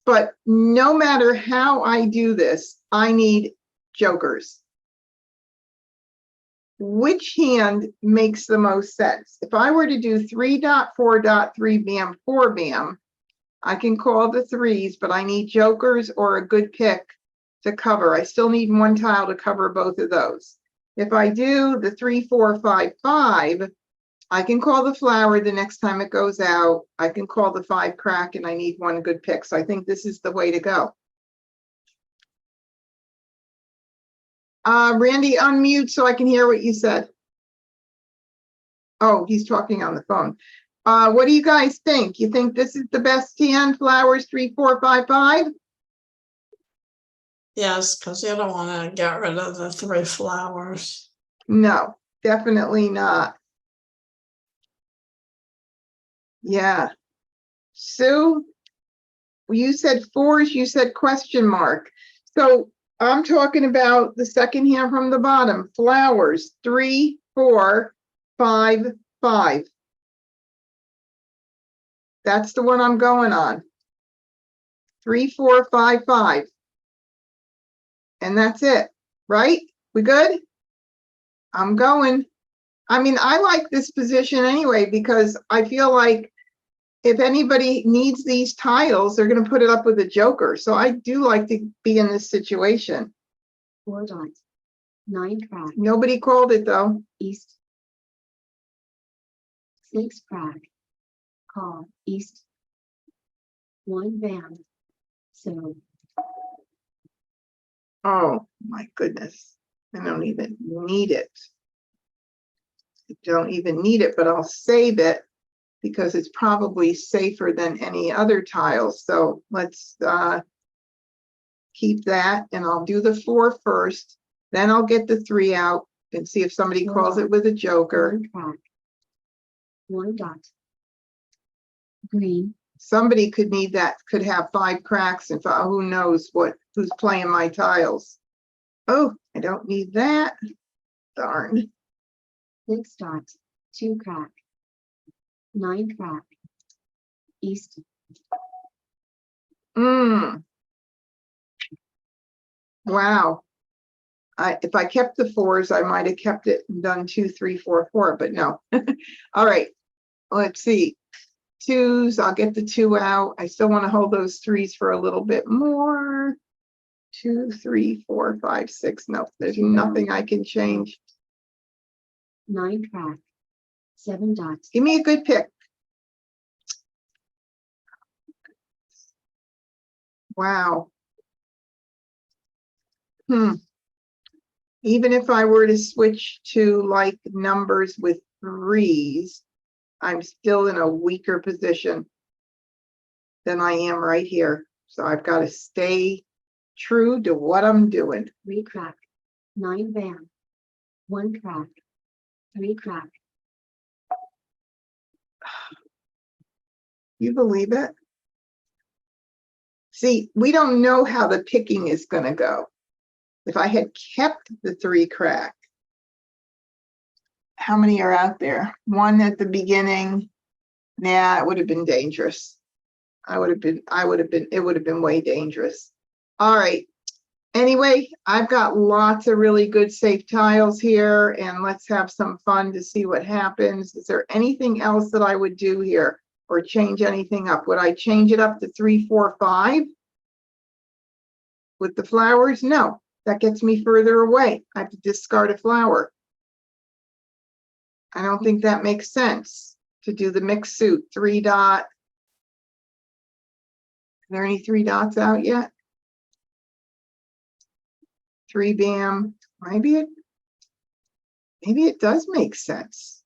But no matter how I do this, I need jokers. Which hand makes the most sense? If I were to do 3.4.3 bam, 4 bam, I can call the 3s, but I need jokers or a good pick to cover. I still need 1 tile to cover both of those. If I do the 3-4-5-5, I can call the flower the next time it goes out. I can call the 5 crack, and I need 1 good pick. So I think this is the way to go. Randy, unmute so I can hear what you said. Oh, he's talking on the phone. What do you guys think? You think this is the best hand? Flowers 3-4-5-5? Yes, because you don't want to get rid of the 3 flowers. No, definitely not. Yeah. Sue, you said 4s, you said question mark. So I'm talking about the second hand from the bottom, flowers 3-4-5-5. That's the one I'm going on. 3-4-5-5. And that's it, right? We good? I'm going. I mean, I like this position anyway, because I feel like if anybody needs these tiles, they're going to put it up with a joker. So I do like to be in this situation. 4 dots. 9 crack. Nobody called it though. East. 6 crack. Call. East. 1 bam. So Oh my goodness. I don't even need it. I don't even need it, but I'll save it because it's probably safer than any other tiles. So let's keep that, and I'll do the 4 first. Then I'll get the 3 out and see if somebody calls it with a joker. 1 crack. 1 dot. Green. Somebody could need that, could have 5 cracks, and who knows who's playing my tiles. Oh, I don't need that. Darn. 6 dots. 2 crack. 9 crack. East. Wow. If I kept the 4s, I might have kept it and done 2, 3, 4, 4, but no. All right. Let's see. 2s, I'll get the 2 out. I still want to hold those 3s for a little bit more. 2, 3, 4, 5, 6. No, there's nothing I can change. 9 crack. 7 dots. Give me a good pick. Wow. Even if I were to switch to like numbers with 3s, I'm still in a weaker position than I am right here. So I've got to stay true to what I'm doing. 3 crack. 9 bam. 1 crack. 3 crack. You believe it? See, we don't know how the picking is going to go. If I had kept the 3 crack, how many are out there? 1 at the beginning. Nah, it would have been dangerous. It would have been way dangerous. All right. Anyway, I've got lots of really good safe tiles here, and let's have some fun to see what happens. Is there anything else that I would do here or change anything up? Would I change it up to 3, 4, 5 with the flowers? No, that gets me further away. I have to discard a flower. I don't think that makes sense to do the mixed suit. 3 dot. Are there any 3 dots out yet? 3 bam. Maybe it does make sense.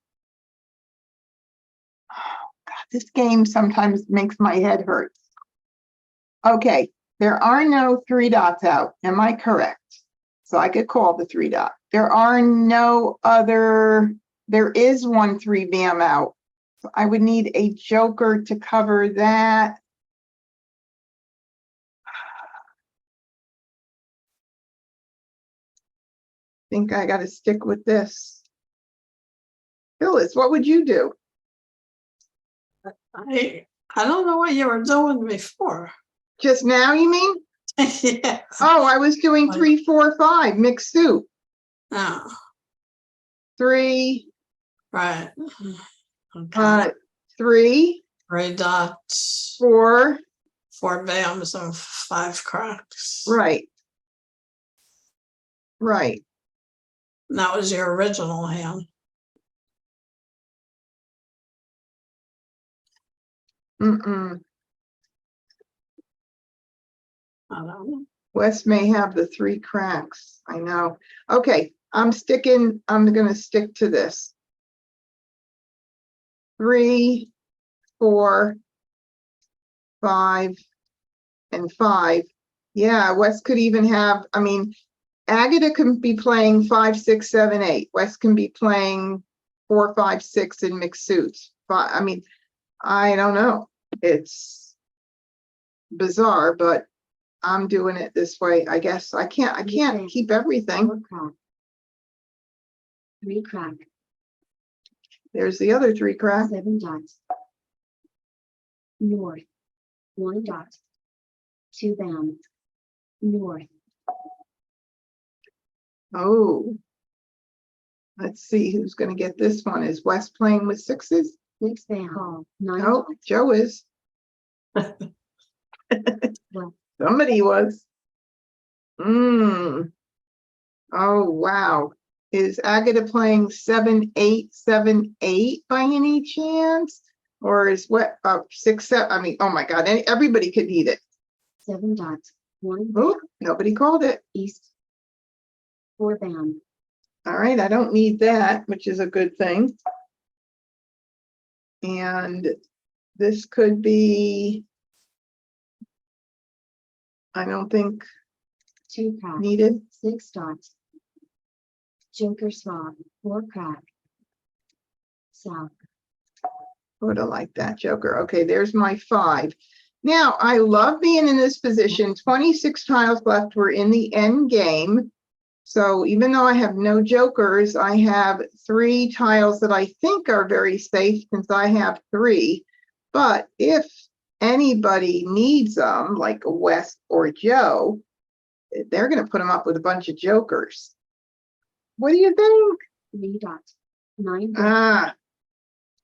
Oh, God, This game sometimes makes my head hurt. Okay, there are no 3 dots out. Am I correct? So I could call the 3 dot. There are no other, there is one 3 bam out. So I would need a joker to cover that. Think I got to stick with this. Phyllis, what would you do? I don't know what you were doing before. Just now, you mean? Yeah. Oh, I was doing 3, 4, 5 mixed soup. Oh, 3, right. Okay. 3, 3 dots, 4. 4 bams, and 5 cracks. Right. Right. And that was your original hand. Mm-mm. I don't know. Wes may have the 3 cracks. I know. Okay, I'm gonna stick to this. 3, 4, 5, and 5. Yeah, Wes could even have, I mean, Agatha can be playing 5, 6, 7, 8. Wes can be playing 4, 5, 6 in mixed suits. But I mean, I don't know. It's bizarre, but I'm doing it this way. I guess I can't keep everything. 4 crack. 3 crack. There's the other 3 cracks. 7 dots. North. 1 dot. 2 bam. North. Oh. Let's see who's gonna get this one. Is Wes playing with 6s? 6 bam. Call. 9 Oh, dots. Joe is. Well, Somebody was. Oh, wow. Is Agatha playing 7, 8, 7, 8 by any chance? Or is what 6, 7? I mean, oh my God, everybody could eat it. 7 dots. 1 Oh, nobody called it. east. 4 bam. All right, I don't need that, which is a good thing. And this could be, I don't think 2 crack. needed. 6 dots. Joker swap. 4 crack. South. Would have liked that joker. Okay, there's my 5. Now, I love being in this position. 26 tiles left. We're in the end game. So even though I have no jokers, I have 3 tiles that I think are very safe since I have 3. But if anybody needs them, like a Wes or Joe, they're going to put them up with a bunch of jokers. What do you think? 3 dots. 9 dots. Ah,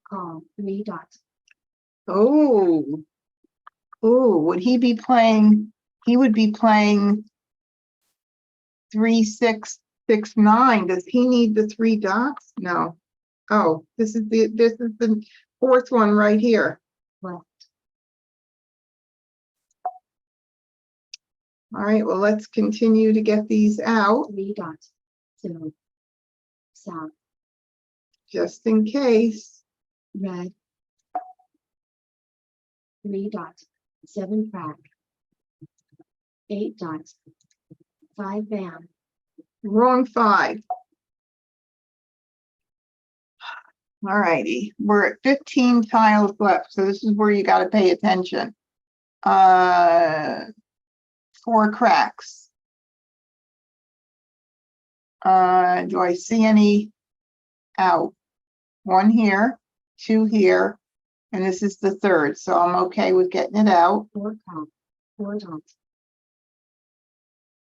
Call. 3 dots. oh, would he be playing? He would be playing 3, 6, 6, 9. Does he need the 3 dots? No. Oh, this is the 4th one right here. Left. All right, well, let's continue to get these out 3 dots. 0. South. just in case. Red. 3 dots. 7 crack. 8 dots. 5 bam. Wrong 5. All righty, we're at 15 tiles left, so this is where you got to pay attention. 4 cracks. Do I see any out? 1 here, 2 here, and this is the 3rd, so I'm okay with getting it out. 4 crack. 4 dots.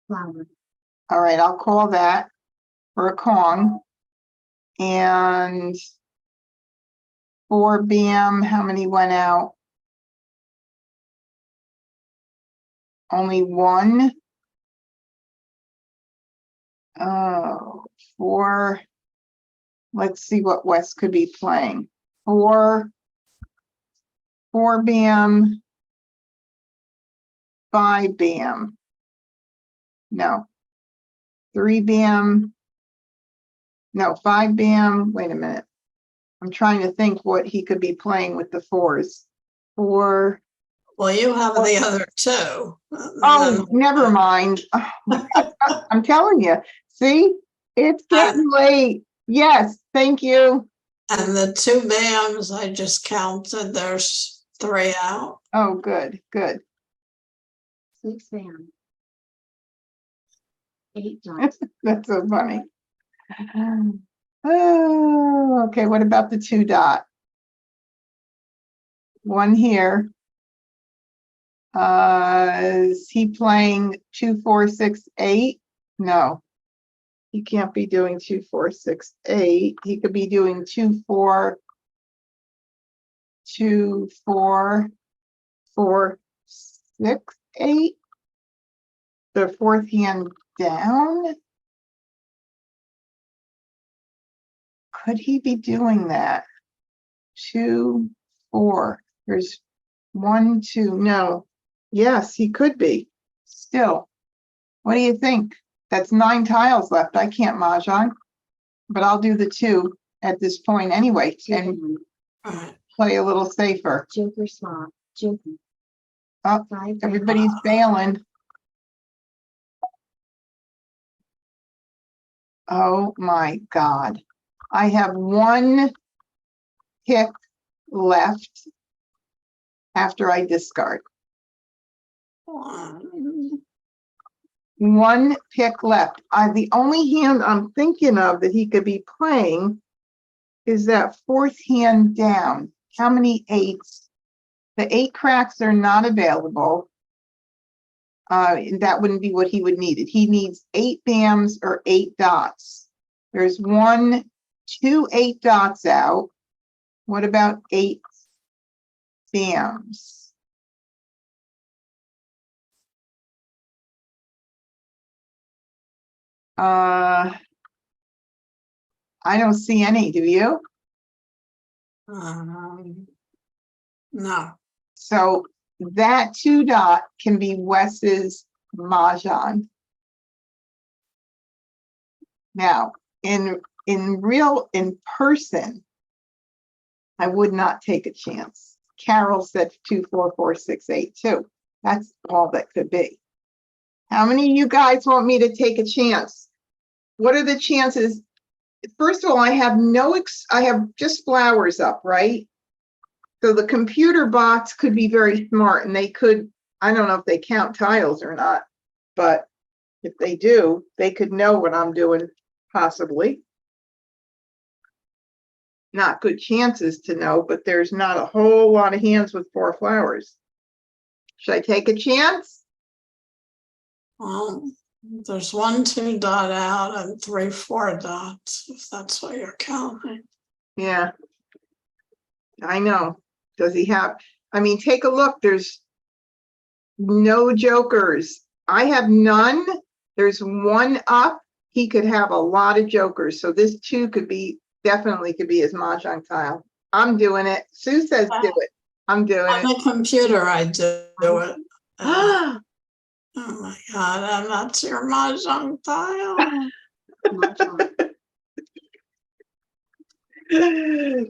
Flower. All right, I'll call that for a Kong. And 4 bam, how many went out? Only 1. Oh, 4. Let's see what Wes could be playing. 4 bam, 5 bam. No. 3 bam. No, 5 bam. Wait a minute. I'm trying to think what he could be playing with the fours. Four. Well, you have the other two. Oh, never mind. I'm telling you. See, it's getting late. Yes, thank you. And the two dams I just counted, there's 3 out. Oh, good, good. 6 down. 8 dots. That's so funny. Oh, okay, what about the 2 dot? One here. Is he playing 2, 4, 6, 8? No. He can't be doing 2, 4, 6, 8. He could be doing 2, 4, 2, 4, 4, 6, 8. The fourth hand down. Could he be doing that? 2, 4. There's 1, 2. No. Yes, he could be. Still. What do you think? That's 9 tiles left. I can't Mahjong, but I'll do the 2 at this point anyway 2 and down. All right. play a little safer. Joker slot. Joker. Oh, 5 down. everybody's bailing. Oh my God. I have 1 pick left after I discard. 1 pick left. The only hand I'm thinking of that he could be playing is that 4th hand down. How many 8s? The 8 cracks are not available. That wouldn't be what he would need. He needs 8 dams or 8 dots. There's 1, 2 8 dots out. What about 8 dams? I don't see any, do you? No. So that 2 dot can be Wes's Mahjong. Now, in person, I would not take a chance. Carol said 2, 4, 4, 6, 8, 2. That's all that could be. How many of you guys want me to take a chance? What are the chances? First of all, I have I have just flowers up, right? So the computer bots could be very smart and they could, I don't know if they count tiles or not, but if they do, they could know what I'm doing, possibly. Not good chances to know, but there's not a whole lot of hands with 4 flowers. Should I take a chance? Well, there's 1 2 dot out and 3 4 dots, if that's what you're counting. Yeah, I know. Does he have, I mean, take a look. There's no jokers. I have none. There's 1 up. He could have a lot of jokers. So this 2 could be, definitely could be his Mahjong tile. I'm doing it. Sue says do it. I'm doing On it. the computer, I do it. Ah, Oh my God, and that's your Mahjong tile. Mahjong.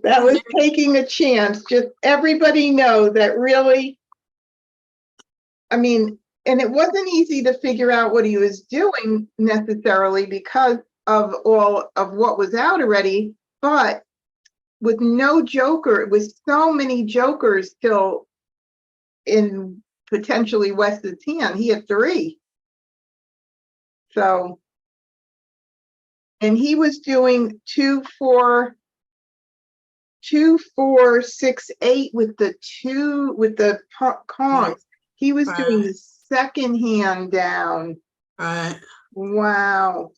that was taking a chance. Just everybody know that really, I mean, and it wasn't easy to figure out what he was doing necessarily because of all of what was out already, but with no joker, with so many jokers till in potentially Wes's hand, he had 3. So, and he was doing 2, 4, 2, 4, 6, 8 with the 2 with the Kong. He was doing the 2nd hand down. Right. Wow.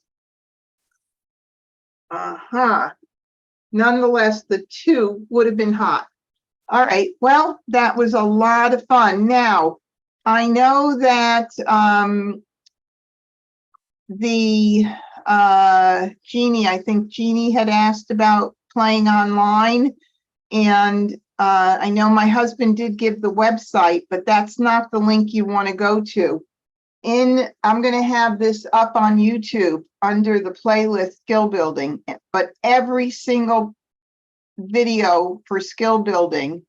Nonetheless, the 2 would have been hot. All right. Well, that was a lot of fun. Now, I know that Jeannie, I think Jeannie had asked about playing online. And I know my husband did give the website, but that's not the link you want to go to. I'm going to have this up on YouTube under the playlist skill building, but every single video for skill building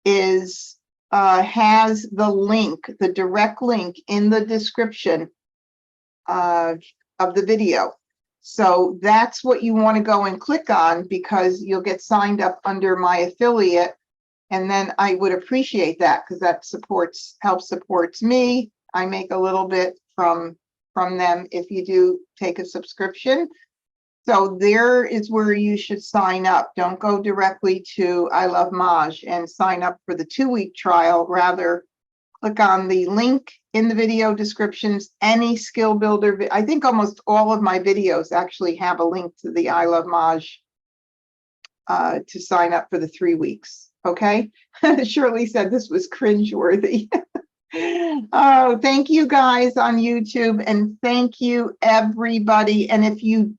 is has the link, the direct link in the description of the video. So that's what you want to go and click on, because you'll get signed up under my affiliate. And then I would appreciate that, because that helps supports me. I make a little bit from them if you do take a subscription. So there is where you should sign up. Don't go directly to I Love Maj and sign up for the 2-week trial. Rather, click on the link in the video descriptions. Any skill builder, I think almost all of my videos actually have a link to the I Love Maj to sign up for the 3 weeks. Okay. Shirley said this was cringeworthy. Oh, thank you guys on YouTube, and thank you everybody. And if you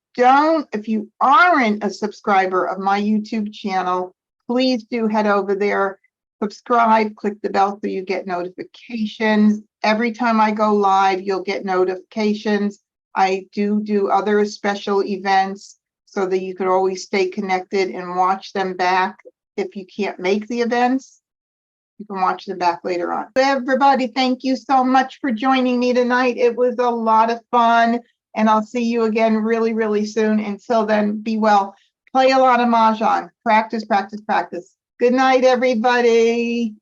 aren't a subscriber of my YouTube channel, please do head over there, subscribe, click the bell so you get notifications. Every time I go live, you'll get notifications. I do other special events so that you could always stay connected and watch them back. If you can't make the events, you can watch them back later on. Everybody, thank you so much for joining me tonight. It was a lot of fun, and I'll see you again really, really soon. Until then, be well. Play a lot of Mahjong. Practice, practice, practice. Good night, everybody.